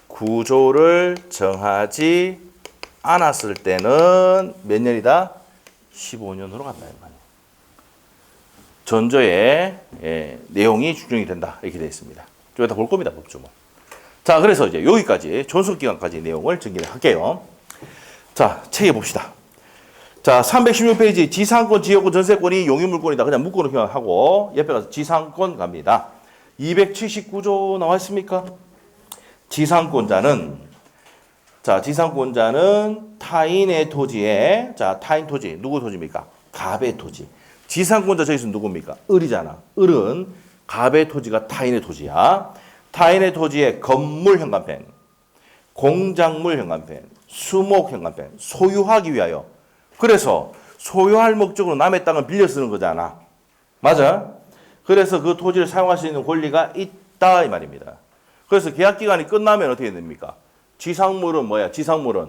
구조를 정하지 않았을 때는 몇 년이다? 15년으로 간다. 전조의 내용이 준용이 된다. 이렇게 되어 있습니다. 좀 이따 볼 겁니다. 법조문. 자, 그래서 이제 여기까지 존속기간까지 내용을 정리를 할게요. 자, 책에 봅시다. 자, 316페이지 지상권, 지역권, 전세권이 용유물권이다. 그냥 묶어놓기만 하고 옆에 가서 지상권 갑니다. 279조 나와 있습니까? 지상권자는 타인의 토지에, 자, 타인 토지, 누구 토지입니까? 갑의 토지. 지상권자 저기서 누굽니까? 을이잖아. 을은 갑의 토지가 타인의 토지야. 타인의 토지에 건물 현관펜, 공작물 현관펜, 수목 현관펜, 소유하기 위하여. 그래서 소유할 목적으로 남의 땅을 빌려 쓰는 거잖아. 맞아? 그래서 그 토지를 사용할 수 있는 권리가 있다 이 말입니다. 그래서 계약 기간이 끝나면 어떻게 됩니까? 지상물은 뭐야? 지상물은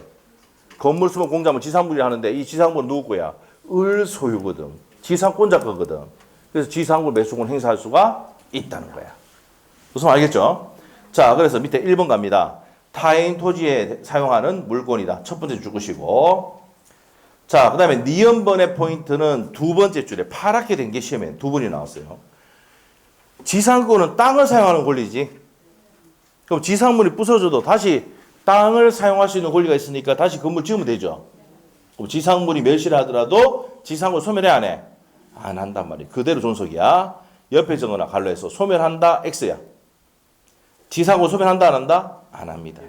건물, 수목, 공작물, 지상물이 하는데 이 지상물은 누구 거야? 을 소유거든. 지상권자 거거든. 그래서 지상물 매수권 행사할 수가 있다는 거야. 무슨 말 알겠죠? 자, 그래서 밑에 1번 갑니다. 타인 토지에 사용하는 물건이다. 첫 번째 줄 것이고. 자, 그 다음에 니은번의 포인트는 두 번째 줄에 파랗게 된 게 시험에 두 번이 나왔어요. 지상권은 땅을 사용하는 권리지. 그럼 지상물이 부서져도 다시 땅을 사용할 수 있는 권리가 있으니까 다시 건물 지으면 되죠. 그럼 지상물이 멸실을 하더라도 지상권 소멸해 안 해? 안 한단 말이야. 그대로 존속이야. 옆에 적어놔 갈로 해서 소멸한다 X야. 지상권 소멸한다 안 한다? 안 합니다.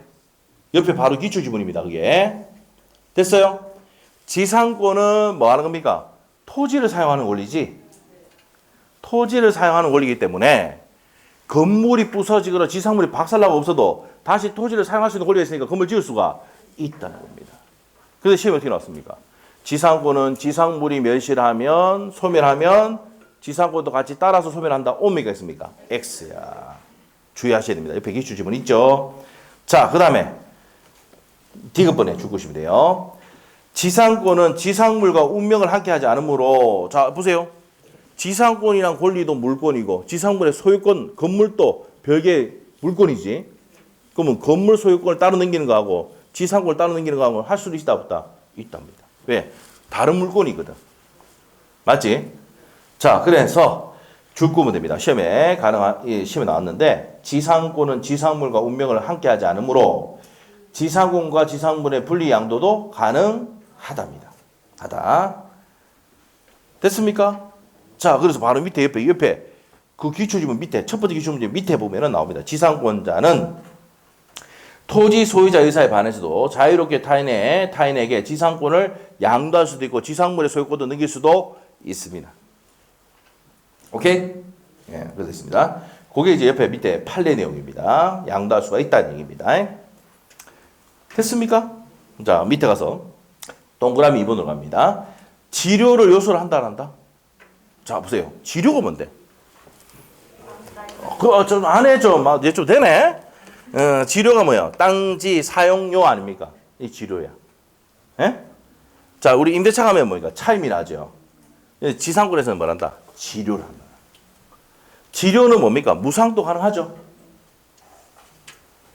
옆에 바로 기초지문입니다. 그게. 됐어요? 지상권은 뭐 하는 겁니까? 토지를 사용하는 권리지. 토지를 사용하는 권리이기 때문에 건물이 부서지거나 지상물이 박살나고 없어도 다시 토지를 사용할 수 있는 권리가 있으니까 건물 지을 수가 있다는 겁니다. 그래서 시험이 어떻게 나왔습니까? 지상권은 지상물이 멸실하면, 소멸하면 지상권도 같이 따라서 소멸한다. 오메가 있습니까? X야. 주의하셔야 됩니다. 옆에 기출 지문 있죠? 자, 그 다음에 디귿번에 줄 것이면 돼요. 지상권은 지상물과 운명을 함께 하지 않으므로, 자, 보세요. 지상권이란 권리도 물권이고 지상물의 소유권, 건물도 별개의 물권이지. 그러면 건물 소유권을 따로 넘기는 거하고 지상권을 따로 넘기는 거하고 할 수도 있다 없다? 있답니다. 왜? 다른 물권이거든. 맞지? 자, 그래서 줄 거면 됩니다. 시험에 나왔는데 지상권은 지상물과 운명을 함께 하지 않으므로 지상권과 지상물의 분리 양도도 가능하답니다. 하다. 됐습니까? 자, 그래서 바로 밑에 옆에 그 기초지문 밑에 첫 번째 기초문제 밑에 보면은 나옵니다. 지상권자는 토지 소유자 의사에 반해서도 자유롭게 타인에게 지상권을 양도할 수도 있고 지상물의 소유권도 넘길 수도 있습니다. 오케이? 예, 그래서 있습니다. 그게 이제 옆에 밑에 판례 내용입니다. 양도할 수가 있다는 얘기입니다. 됐습니까? 자, 밑에 가서 동그라미 2번으로 갑니다. 지료를 요소로 한다 안 한다? 자, 보세요. 지료가 뭔데? 좀 안에 이제 좀 되네? 지료가 뭐야? 땅지 사용료 아닙니까? 이 지료야. 예? 자, 우리 임대차 가면 뭐니까? 차임이라죠. 지상권에서는 뭘 한다? 지료를 한다. 지료는 뭡니까? 무상도 가능하죠.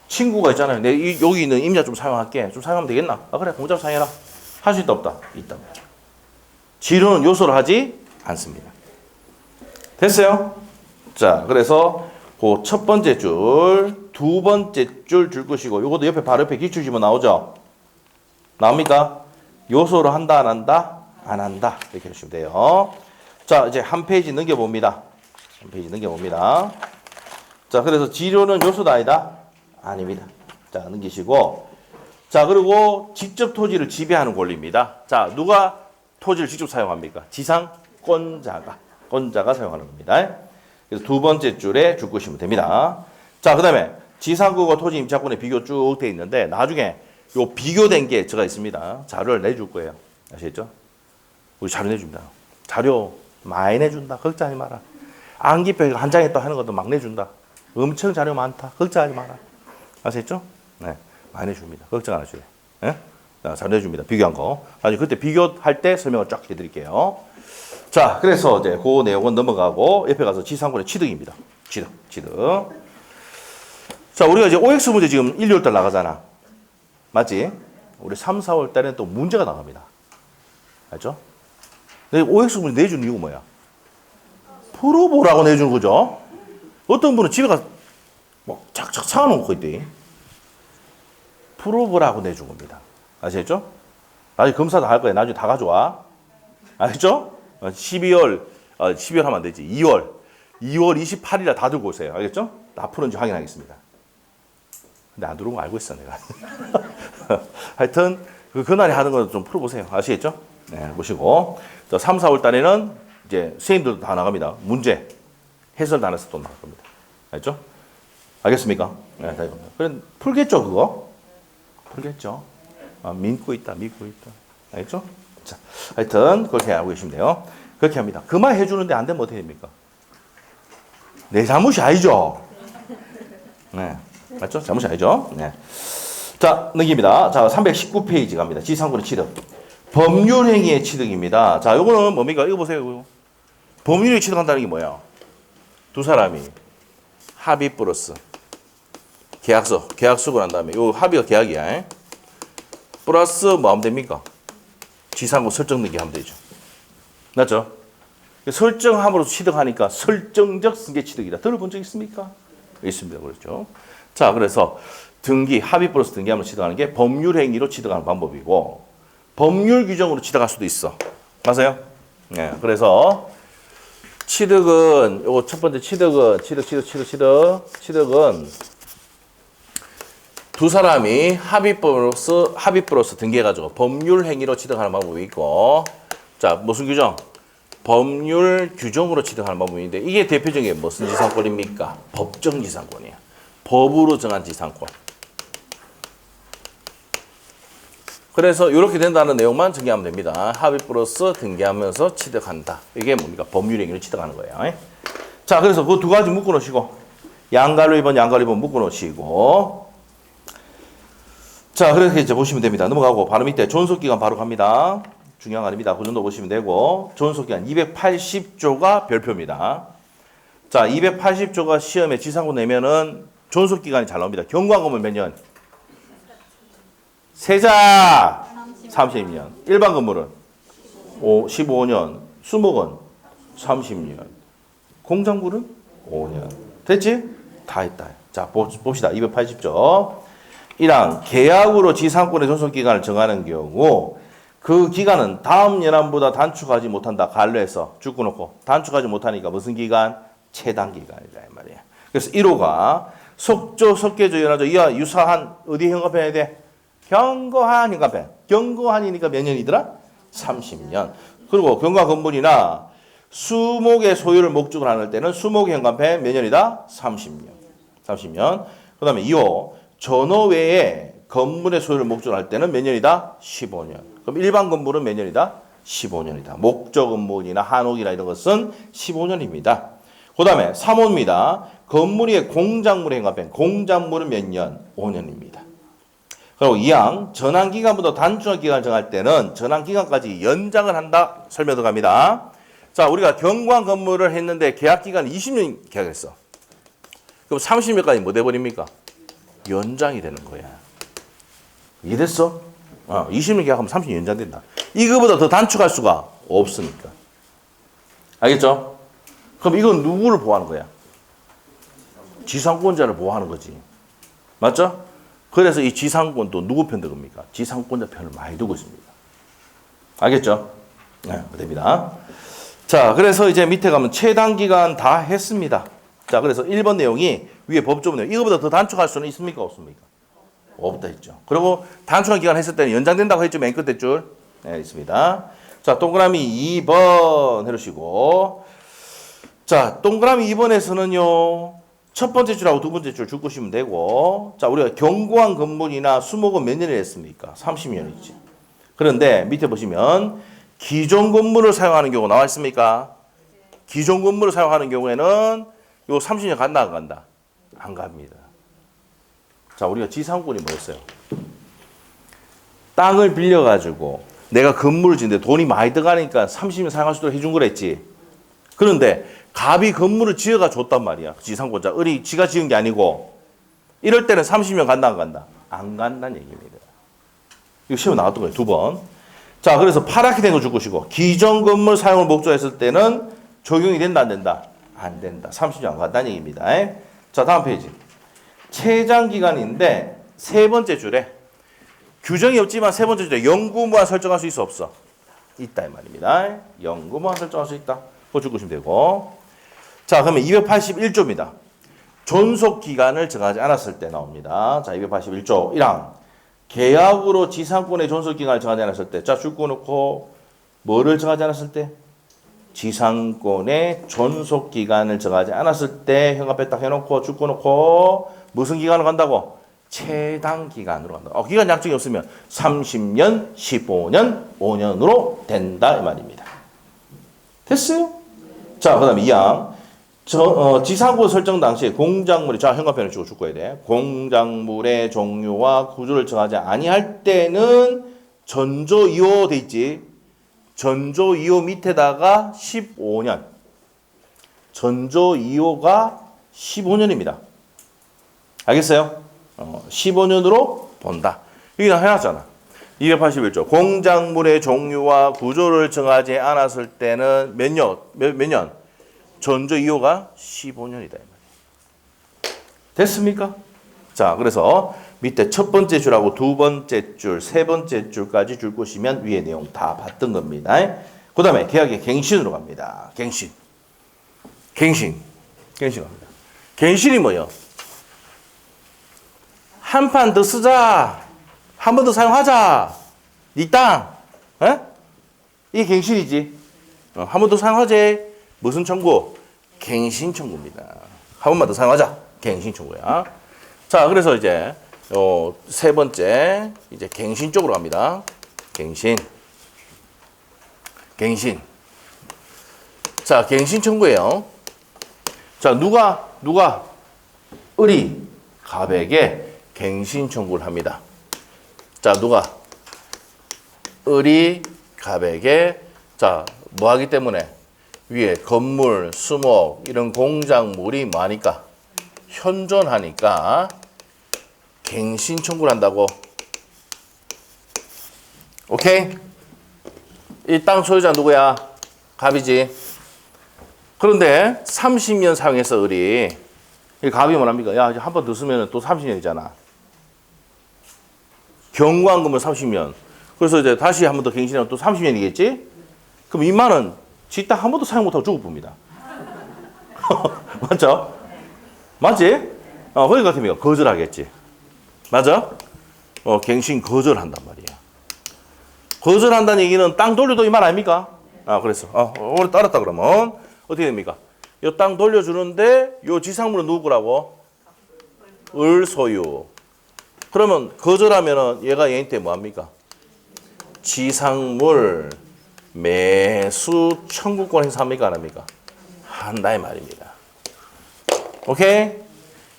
친구가 있잖아요. 여기 있는 임야 좀 사용할게. 좀 사용하면 되겠나? 아, 그래. 공짜로 사용해라. 할 수 있다 없다? 있다. 지료는 요소를 하지 않습니다. 됐어요? 자, 그래서 그 첫 번째 줄, 두 번째 줄 것이고 요것도 옆에 바로 옆에 기출지문 나오죠? 나옵니까? 요소를 한다 안 한다? 안 한다. 이렇게 해주시면 돼요. 자, 이제 한 페이지 넘겨봅니다. 한 페이지 넘겨봅니다. 자, 그래서 지료는 요소다 아니다? 아닙니다. 자, 넘기시고. 자, 그리고 직접 토지를 지배하는 권리입니다. 자, 누가 토지를 직접 사용합니까? 권자가 사용하는 겁니다. 그래서 두 번째 줄에 줄 것이면 됩니다. 자, 그 다음에 지상권과 토지 임차권의 비교 쭉 돼 있는데 나중에 요 비교된 게 제가 있습니다. 자료를 내줄 거예요. 아시겠죠? 우리 자료 내줍니다. 자료 많이 내준다. 걱정하지 마라. 암기표 한 장에 또 하는 것도 막 내준다. 엄청 자료 많다. 걱정하지 마라. 아시겠죠? 네, 많이 내줍니다. 걱정 안 하셔도 돼요. 네? 자료 내줍니다. 비교한 거. 아니 그때 비교할 때 설명을 쫙 해드릴게요. 자, 그래서 이제 그 내용은 넘어가고 옆에 가서 지상권의 취득입니다. 취득. 자, 우리가 이제 OX 문제 지금 1, 2월 달 나가잖아. 맞지? 우리 3, 4월 달에는 또 문제가 나갑니다. 알죠? 근데 OX 문제 내주는 이유가 뭐야? 풀어보라고 내주는 거죠. 어떤 분은 집에 가서 뭐 착착 사놓은 거 있대. 풀어보라고 내준 겁니다. 아시겠죠? 나중에 검사 다 할 거야. 나중에 다 가져와. 알겠죠? 12월 하면 안 되지. 2월 28일에 다 들고 오세요. 알겠죠? 다 풀은지 확인하겠습니다. 근데 안 들어온 거 알고 있어, 내가. 하여튼, 그날에 하는 거 좀 풀어보세요. 아시겠죠? 네, 보시고. 3, 4월 달에는 이제 선생님들도 다 나갑니다. 문제, 해설 단에서 또 나갈 겁니다. 알겠죠? 알겠습니까? 네, 다 이겁니다. 그래, 풀겠죠, 그거? 풀겠죠? 믿고 있다. 알겠죠? 자, 하여튼 그렇게 알고 계시면 돼요. 그렇게 합니다. 그 말 해주는데 안 되면 어떻게 됩니까? 내 잘못이 아니죠. 네, 맞죠? 잘못이 아니죠. 네. 자, 넘깁니다. 자, 319페이지 갑니다. 지상권의 취득. 법률행위의 취득입니다. 자, 요거는 뭡니까? 이거 보세요. 이거. 법률행위 취득한다는 게 뭐야? 두 사람이 합의 플러스 계약서고 난 다음에 요 합의가 계약이야. 플러스 뭐 하면 됩니까? 지상권 설정 등기 하면 되죠. 맞죠? 설정함으로써 취득하니까 설정적 승계 취득이다. 들어본 적 있습니까? 있습니다. 그렇죠. 자, 그래서 등기, 합의 플러스 등기함으로 취득하는 게 법률 행위로 취득하는 방법이고 법률 규정으로 취득할 수도 있어. 맞아요? 네. 그래서 취득은 요거 첫 번째 취득은 두 사람이 합의부로서 등기해가지고 법률 행위로 취득하는 방법이 있고, 자, 무슨 규정? 법률 규정으로 취득하는 방법인데, 이게 대표적인 무슨 지상권입니까? 법정 지상권이에요. 법으로 정한 지상권. 그래서 이렇게 된다는 내용만 정리하면 됩니다. 합의부로서 등기하면서 취득한다. 이게 뭡니까? 법률 행위를 취득하는 거예요. 자, 그래서 그 두 가지 묶어 놓으시고, 양가로 1번, 양가로 1번 묶어 놓으시고, 자, 그렇게 이제 보시면 됩니다. 넘어가고, 바로 밑에 존속기간 바로 갑니다. 중요한 거 아닙니다. 그 정도 보시면 되고, 존속기간 280조가 별표입니다. 자, 280조가 시험에 지상권 내면은 존속기간이 잘 나옵니다. 경과금은 몇 년? 세자 30년. 일반 건물은 15년. 수목은 30년. 공작물은 5년. 됐지? 다 했다. 자, 봅시다. 280조. 1항 계약으로 지상권의 존속기간을 정하는 경우 그 기간은 다음 연함보다 단축하지 못한다. 갈로해서 죽고 놓고 단축하지 못하니까 무슨 기간? 최단 기간이다 이 말이야. 그래서 1호가 속조, 속계조, 연하조 이와 유사한 어디 현관편에 돼? 경고한 현관편. 경고한이니까 몇 년이더라? 30년. 그리고 경과 건물이나 수목의 소유를 목적으로 하는 때는 수목의 현관편 몇 년이다? 30년. 30년. 그 다음에 2호 전호 외에 건물의 소유를 목적으로 할 때는 몇 년이다? 15년. 그럼 일반 건물은 몇 년이다? 15년이다. 목적 건물이나 한옥이나 이런 것은 15년입니다. 그 다음에 3호입니다. 건물의 공작물의 현관편. 공작물은 몇 년? 5년입니다. 그리고 2항 전환기간보다 단축한 기간을 정할 때는 전환기간까지 연장을 한다. 설명 들어갑니다. 자, 우리가 경관 건물을 했는데 계약기간 20년 계약했어. 그럼 30년까지 뭐 돼버립니까? 연장이 되는 거야. 이해됐어? 20년 계약하면 30년 연장된다. 이거보다 더 단축할 수가 없으니까. 알겠죠? 그럼 이건 누구를 보호하는 거야? 지상권자를 보호하는 거지. 맞죠? 그래서 이 지상권도 누구 편 들겁니까? 지상권자 편을 많이 두고 있습니다. 알겠죠? 네, 됩니다. 자, 그래서 이제 밑에 가면 최단 기간 다 했습니다. 자, 그래서 1번 내용이 위에 법조문 내용. 이거보다 더 단축할 수는 있습니까? 없습니까? 없다 했죠. 그리고 단축한 기간 했을 때는 연장된다고 했죠. 맨 끝에 줄. 네, 있습니다. 자, 동그라미 2번 해주시고. 자, 동그라미 2번에서는요. 첫 번째 줄하고 두 번째 줄 줄 것이면 되고. 자, 우리가 경고한 건물이나 수목은 몇 년을 했습니까? 30년이지. 그런데 밑에 보시면 기존 건물을 사용하는 경우 나와 있습니까? 기존 건물을 사용하는 경우에는 요 30년 간다 안 간다? 안 갑니다. 자, 우리가 지상권이 뭐였어요? 땅을 빌려가지고 내가 건물을 짓는데 돈이 많이 들어가니까 30년 사용할 수 있도록 해준 거랬지. 그런데 갑이 건물을 지어가 줬단 말이야. 지상권자. 을이 지가 지은 게 아니고. 이럴 때는 30년 간다 안 간다? 안 간다는 얘기입니다. 이거 시험에 나왔던 거예요. 2번. 자, 그래서 파랗게 된 거 줄 것이고 기존 건물 사용을 목적으로 했을 때는 적용이 된다 안 된다? 안 된다. 30년 안 간다는 얘기입니다. 자, 다음 페이지. 최장 기간인데 세 번째 줄에 규정이 없지만 세 번째 줄에 영구무한 설정할 수 있어 없어? 있다 이 말입니다. 영구무한 설정할 수 있다. 그거 줄 것이면 되고. 자, 그러면 281조입니다. 존속 기간을 정하지 않았을 때 나옵니다. 자, 281조 1항 계약으로 지상권의 존속 기간을 정하지 않았을 때. 자, 줄 거 놓고 뭐를 정하지 않았을 때? 지상권의 존속 기간을 정하지 않았을 때 현관에 딱 해놓고 줄 거 놓고 무슨 기간으로 간다고? 최단 기간으로 간다. 기간 약정이 없으면 30년, 15년, 5년으로 된다 이 말입니다. 됐어요? 자, 그 다음에 2항 지상권 설정 당시에 공작물이 자 현관편을 주고 줄거야 돼. 공작물의 종류와 구조를 정하지 아니할 때는 전조 2호 돼 있지. 전조 2호 밑에다가 15년. 전조 2호가 15년입니다. 알겠어요? 15년으로 본다. 여기 해놨잖아. 281조. 공작물의 종류와 구조를 정하지 않았을 때는 몇 년? 전조 2호가 15년이다. 됐습니까? 자, 그래서 밑에 첫 번째 줄하고 두 번째 줄, 세 번째 줄까지 줄 것이면 위의 내용 다 봤던 겁니다. 그 다음에 계약의 갱신으로 갑니다. 갱신 갑니다. 갱신이 뭐예요? 한 판 더 쓰자. 한 번 더 사용하자. 네 땅. 에? 이게 갱신이지. 한 번 더 사용하자. 무슨 청구? 갱신 청구입니다. 한 번만 더 사용하자. 갱신 청구야. 자, 그래서 이제 세 번째 이제 갱신 쪽으로 갑니다. 갱신. 갱신. 자, 갱신 청구예요. 자, 누가 을이 갑에게 갱신 청구를 합니다. 자, 누가 을이 갑에게 자, 뭐 하기 때문에 위에 건물, 수목 이런 공작물이 뭐하니까 현존하니까 갱신 청구를 한다고. 오케이? 이 땅 소유자 누구야? 갑이지. 그런데 30년 사용해서 을이 이 갑이 뭐랍니까? 야, 한 번 더 쓰면 또 30년이잖아. 경과금은 30년. 그래서 이제 다시 한 번 더 갱신하면 또 30년이겠지? 그럼 이 말은 지 땅 한 번도 사용 못하고 죽을 봅니다. 맞죠? 맞지? 거기 같으면 거절하겠지. 맞아? 갱신 거절한단 말이야. 거절한다는 얘기는 땅 돌려도 이 말 아닙니까? 그랬어. 오래 따랐다 그러면 어떻게 됩니까? 이 땅 돌려주는데 이 지상물은 누구 거라고? 을 소유. 그러면 거절하면은 얘가 얘한테 뭐 합니까? 지상물 매수 청구권 행사합니까? 안 합니까? 한다 이 말입니다. 오케이?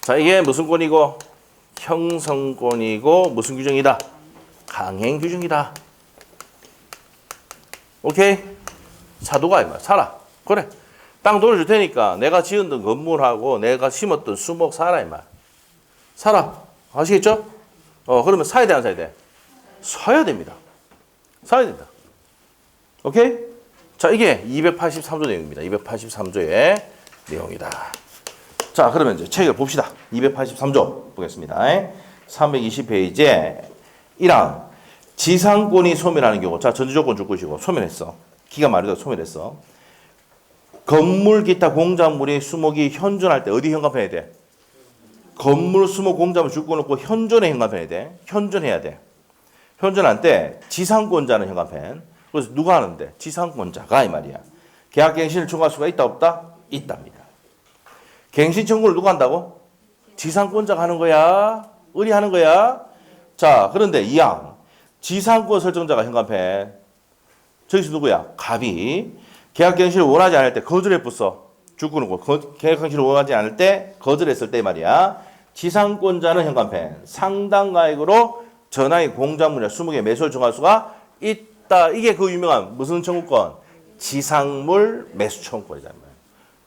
자, 이게 무슨 권이고? 형성권이고 무슨 규정이다? 강행 규정이다. 오케이? 사도가 이 말. 살아. 그래. 땅 돌려줄 테니까 내가 지었던 건물하고 내가 심었던 수목 사라 이 말. 사라. 아시겠죠? 그러면 사야 돼, 안 사야 돼? 사야 됩니다. 사야 된다. 오케이? 자, 이게 283조 내용입니다. 283조의 내용이다. 자, 그러면 이제 책을 봅시다. 283조 보겠습니다. 320페이지에 1항 지상권이 소멸하는 경우. 자, 전제조건 줄 것이고 소멸했어. 기가 말이다 소멸했어. 건물 기타 공작물이 수목이 현존할 때 어디 현관해야 돼? 건물 수목 공작물 줄거 놓고 현존에 현관해야 돼. 현존해야 돼. 현존할 때 지상권자는 현관펜. 그래서 누가 하는데? 지상권자가 이 말이야. 계약갱신을 청구할 수가 있다 없다? 있답니다. 갱신 청구를 누가 한다고? 지상권자가 하는 거야? 을이 하는 거야? 자, 그런데 이항 지상권 설정자가 현관펜. 저기서 누구야? 갑이 계약갱신을 원하지 않을 때 거절해 붙어. 줄거 놓고 계약갱신을 원하지 않을 때 거절했을 때 말이야. 지상권자는 현관펜. 상당가액으로 전항의 공작물이나 수목의 매수를 정할 수가 있다. 이게 그 유명한 무슨 청구권? 지상물 매수 청구권이다.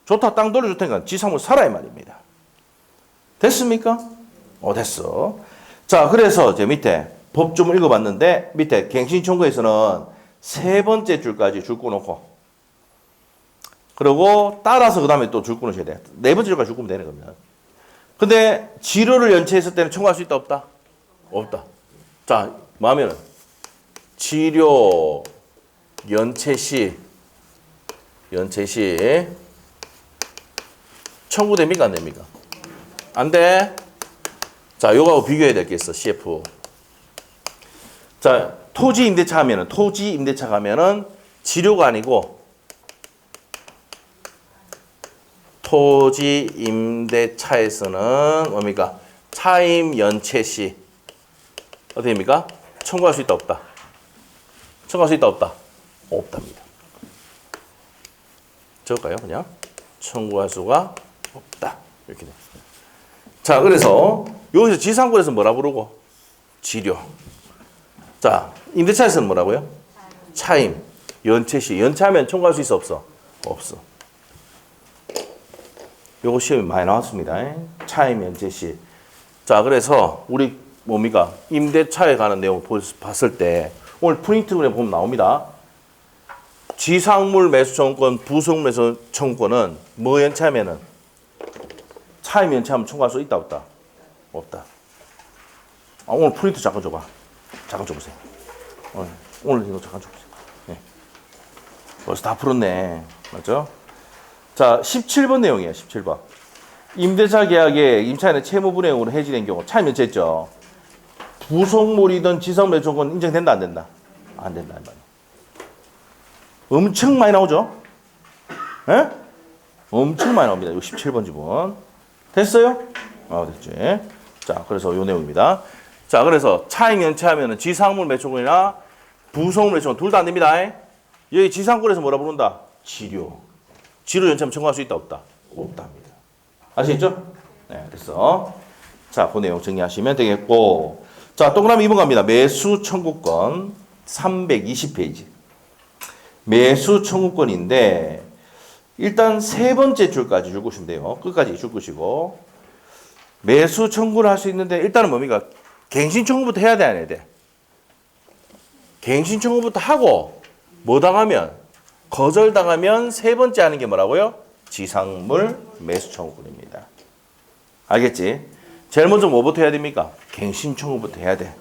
좋다. 땅 돌려줄 테니까 지상물 사라 이 말입니다. 됐습니까? 됐어. 자, 그래서 이제 밑에 법조문 읽어봤는데 밑에 갱신 청구에서는 세 번째 줄까지 줄거 놓고 그리고 따라서 그 다음에 또 줄거 놓으셔야 돼. 네 번째 줄까지 줄거 놓으면 되는 겁니다. 근데 지료를 연체했을 때는 청구할 수 있다 없다? 없다. 자, 뭐 하면은 지료 연체 시 청구됩니까? 안 됩니까? 안 돼. 자, 요거하고 비교해야 될 게 있어. CF. 자, 토지 임대차 가면은 지료가 아니고 토지 임대차에서는 뭡니까? 차임 연체 시 어떻게 됩니까? 청구할 수 있다 없다? 청구할 수 있다 없다? 없답니다. 적을까요? 그냥 청구할 수가 없다. 이렇게 돼. 자, 그래서 여기서 지상권에서 뭐라 부르고? 지료. 자, 임대차에서는 뭐라고요? 차임, 연체 시. 연체하면 청구할 수 있어 없어? 없어. 요거 시험이 많이 나왔습니다. 차임, 연체 시. 자, 그래서 우리 뭡니까? 임대차에 관한 내용 봤을 때 오늘 프린트에 보면 나옵니다. 지상물 매수 청구권, 부속 매수 청구권은 뭐 연체하면은 차임 연체하면 청구할 수 있다 없다? 없다. 오늘 프린트 잠깐 줘봐. 잠깐 줘보세요. 오늘 이거 잠깐 줘보세요. 네. 벌써 다 풀었네. 맞죠? 자, 17번 내용이에요. 17번. 임대차 계약에 임차인의 채무 불이행으로 해지된 경우 차임 연체했죠. 부속물이든 지상 매수권 인정된다 안 된다? 안 된다. 엄청 많이 나오죠? 예? 엄청 많이 나옵니다. 이 17번 지문. 됐어요? 됐지. 자, 그래서 요 내용입니다. 자, 그래서 차임 연체하면은 지상물 매수권이나 부속물 매수권 둘 다 안 됩니다. 여기 지상권에서 뭐라 부른다? 지료. 지료 연체하면 청구할 수 있다 없다? 없답니다. 아시겠죠? 네, 됐어. 자, 그 내용 정리하시면 되겠고. 자, 동그라미 2번 갑니다. 매수 청구권 320페이지. 매수 청구권인데 일단 세 번째 줄까지 줄 것이면 돼요. 끝까지 줄 것이고. 매수 청구를 할 수 있는데 일단은 뭡니까? 갱신 청구부터 해야 돼, 안 해야 돼? 갱신 청구부터 하고 뭐 당하면? 거절당하면 세 번째 하는 게 뭐라고요? 지상물 매수 청구권입니다. 알겠지? 제일 먼저 뭐부터 해야 됩니까? 갱신 청구부터 해야 돼.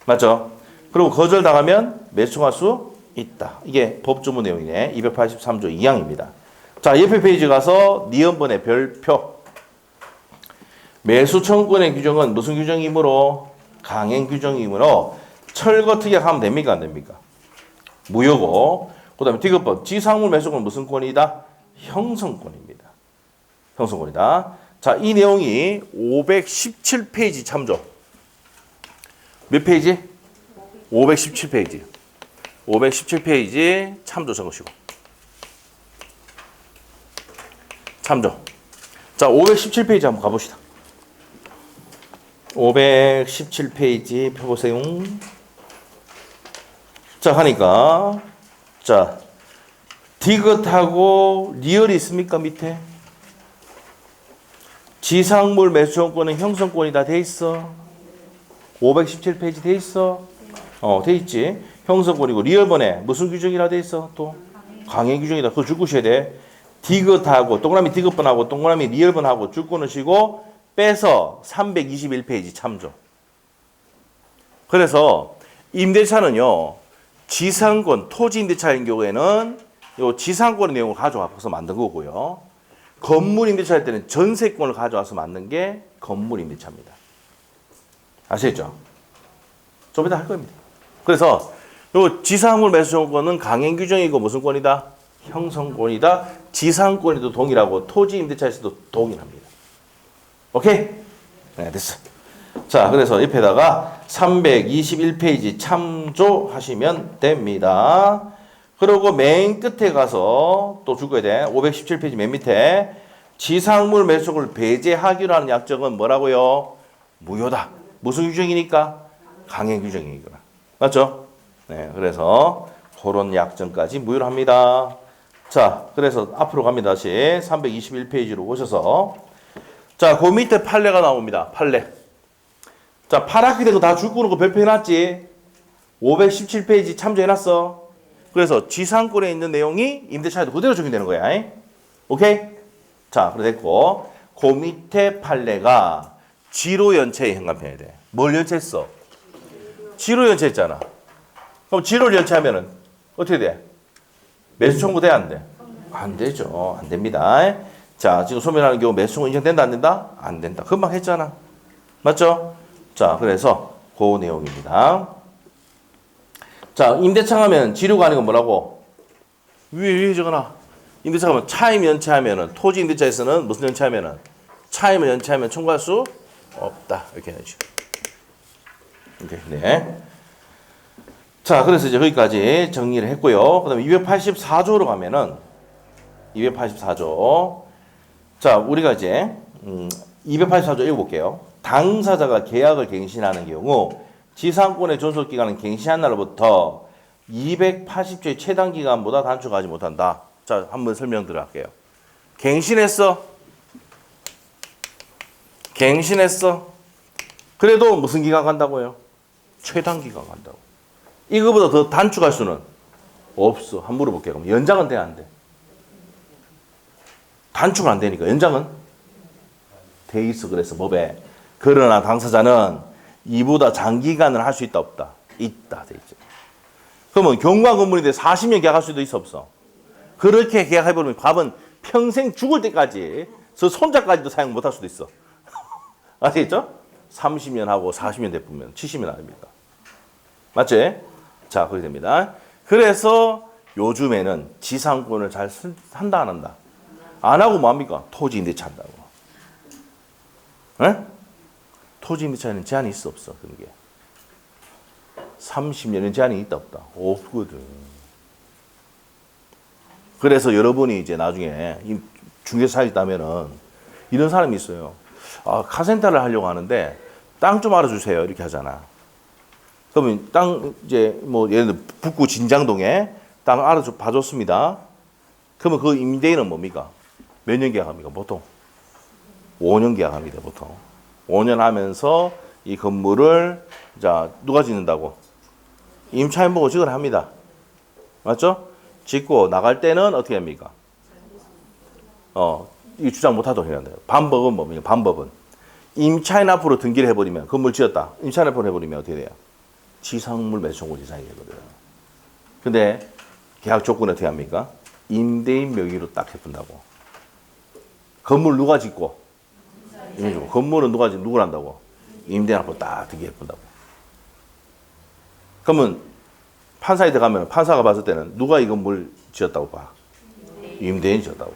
맞죠? 그리고 거절당하면 매수 청구할 수 있다. 이게 법조문 내용이네. 283조 2항입니다. 자, 옆에 페이지 가서 니은번의 별표. 매수 청구권의 규정은 무슨 규정이므로? 강행 규정이므로 철거 특약하면 됩니까? 안 됩니까? 무효고. 그 다음에 디귿번. 지상물 매수권은 무슨 권이다? 형성권입니다. 형성권이다. 자, 이 내용이 517페이지 참조. 몇 페이지? 517페이지. 517페이지 참조 적으시고. 참조. 자, 517페이지 한번 가봅시다. 517페이지 펴보세요. 자, 하니까 자, 디귿하고 리얼이 있습니까? 밑에 지상물 매수권은 형성권이 다 돼 있어. 517페이지 돼 있어. 돼 있지. 형성권이고 리얼번에 무슨 규정이라 돼 있어? 또 강행 규정이다. 그거 줄 것이어야 돼. 디귿하고 동그라미 디귿번하고 동그라미 리얼번하고 줄 거시고 빼서 321페이지 참조. 그래서 임대차는요. 지상권, 토지 임대차인 경우에는 요 지상권의 내용을 가져와서 만든 거고요. 건물 임대차 할 때는 전세권을 가져와서 만든 게 건물 임대차입니다. 아시겠죠? 좀 이따 할 겁니다. 그래서 요 지상물 매수권은 강행 규정이고 무슨 권이다? 형성권이다. 지상권에도 동일하고 토지 임대차에서도 동일합니다. 오케이? 네, 됐어. 자, 그래서 옆에다가 321페이지 참조하시면 됩니다. 그리고 맨 끝에 가서 또 줄 거야 돼. 517페이지 맨 밑에 지상물 매수를 배제하기로 하는 약정은 뭐라고요? 무효다. 무슨 규정이니까? 강행 규정이니까. 맞죠? 네, 그래서 그런 약정까지 무효로 합니다. 자, 그래서 앞으로 갑니다. 다시 321페이지로 오셔서 자, 그 밑에 판례가 나옵니다. 판례. 자, 파랗게 된 거 다 줄 거는 거 별표 해놨지? 517페이지 참조해놨어. 그래서 지상권에 있는 내용이 임대차에도 그대로 적용되는 거야. 오케이? 자, 그래 됐고 그 밑에 판례가 지로 연체에 현감해야 돼. 뭘 연체했어? 지로 연체했잖아. 그럼 지로를 연체하면은 어떻게 돼? 매수 청구 돼? 안 돼? 안 되죠. 안 됩니다. 자, 지금 소멸하는 경우 매수 청구 인정된다? 안 된다? 안 된다. 금방 했잖아. 맞죠? 자, 그래서 그 내용입니다. 자, 임대차 하면 지료가 아닌 건 뭐라고? 위에 적어놔. 임대차 하면 차임 연체하면은 토지 임대차에서는 무슨 연체하면은 차임을 연체하면 청구할 수 없다. 이렇게 해야지. 오케이. 네. 자, 그래서 이제 거기까지 정리를 했고요. 그다음에 284조로 가면은 284조. 자, 우리가 이제 284조 읽어볼게요. 당사자가 계약을 갱신하는 경우 지상권의 존속기간은 갱신한 날로부터 280조의 최단기간보다 단축하지 못한다. 자, 한번 설명 들어갈게요. 갱신했어. 갱신했어. 그래도 무슨 기간 간다고요? 최단기간 간다고. 이거보다 더 단축할 수는 없어. 한번 물어볼게요. 그럼 연장은 돼, 안 돼? 단축은 안 되니까. 연장은? 돼 있어. 그래서 법에. 그러나 당사자는 이보다 장기간을 할 수 있다, 없다? 있다. 돼 있죠. 그러면 경과 건물인데 40년 계약할 수도 있어, 없어? 그렇게 계약해버리면 밥은 평생 죽을 때까지 저 손자까지도 사용 못할 수도 있어. 아시겠죠? 30년 하고 40년 돼보면 70년 아닙니까? 맞지? 자, 그렇게 됩니다. 그래서 요즘에는 지상권을 잘 한다, 안 한다? 안 하고 뭐합니까? 토지 임대차 한다고. 에? 토지 임대차에는 제한이 있어, 없어? 그런 게. 30년은 제한이 있다, 없다? 없거든. 그래서 여러분이 이제 나중에 중개사 있다면은 이런 사람이 있어요. 아, 카센터를 하려고 하는데 땅 좀 알아주세요. 이렇게 하잖아. 그러면 땅 이제 뭐 예를 들어 북구 진장동에 땅 봐줬습니다. 그러면 그 임대인은 뭡니까? 몇 년 계약합니까? 보통 5년 계약합니다. 보통 5년 하면서 이 건물을 자 누가 짓는다고? 임차인 보고 지으라 합니다. 맞죠? 짓고 나갈 때는 어떻게 합니까? 이 주장 못하도록 해야 돼요. 반법은 뭡니까? 반법은 임차인 앞으로 등기를 해버리면 건물 지었다. 임차인 앞으로 해버리면 어떻게 돼요? 지상물 매수청구 지상이 되거든. 근데 계약 조건은 어떻게 합니까? 임대인 명의로 딱 해본다고. 건물 누가 짓고? 건물은 누구를 한다고? 임대인 앞으로 딱 등기해본다고. 그러면 판사에 들어가면 판사가 봤을 때는 누가 이 건물 지었다고 봐? 임대인이 지었다고.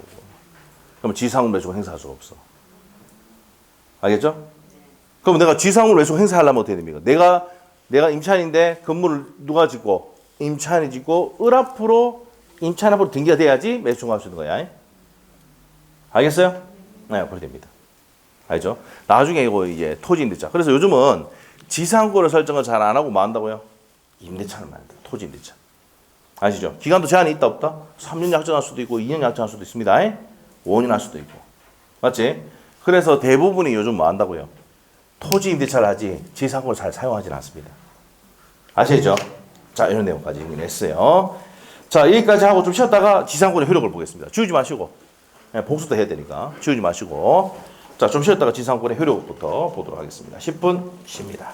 그럼 지상물 매수가 행사할 수가 없어. 알겠죠? 그럼 내가 지상물 매수 행사하려면 어떻게 됩니까? 내가 임차인인데 건물을 누가 짓고? 임차인이 짓고 을 앞으로 임차인 앞으로 등기가 돼야지 매수 청구할 수 있는 거야. 알겠어요? 네, 그렇게 됩니다. 알죠? 나중에 이거 이제 토지 임대차. 그래서 요즘은 지상권을 설정을 잘 안 하고 뭐 한다고요? 임대차를 만든다. 토지 임대차. 아시죠? 기간도 제한이 있다 없다? 3년 약정할 수도 있고 2년 약정할 수도 있습니다. 5년 할 수도 있고. 맞지? 그래서 대부분이 요즘 뭐 한다고요? 토지 임대차를 하지 지상권을 잘 사용하지는 않습니다. 아시죠? 자, 이런 내용까지 정리했어요. 자, 여기까지 하고 좀 쉬었다가 지상권의 효력을 보겠습니다. 지우지 마시고. 복수도 해야 되니까 지우지 마시고. 자, 좀 쉬었다가 지상권의 효력부터 보도록 하겠습니다. 10분 쉽니다.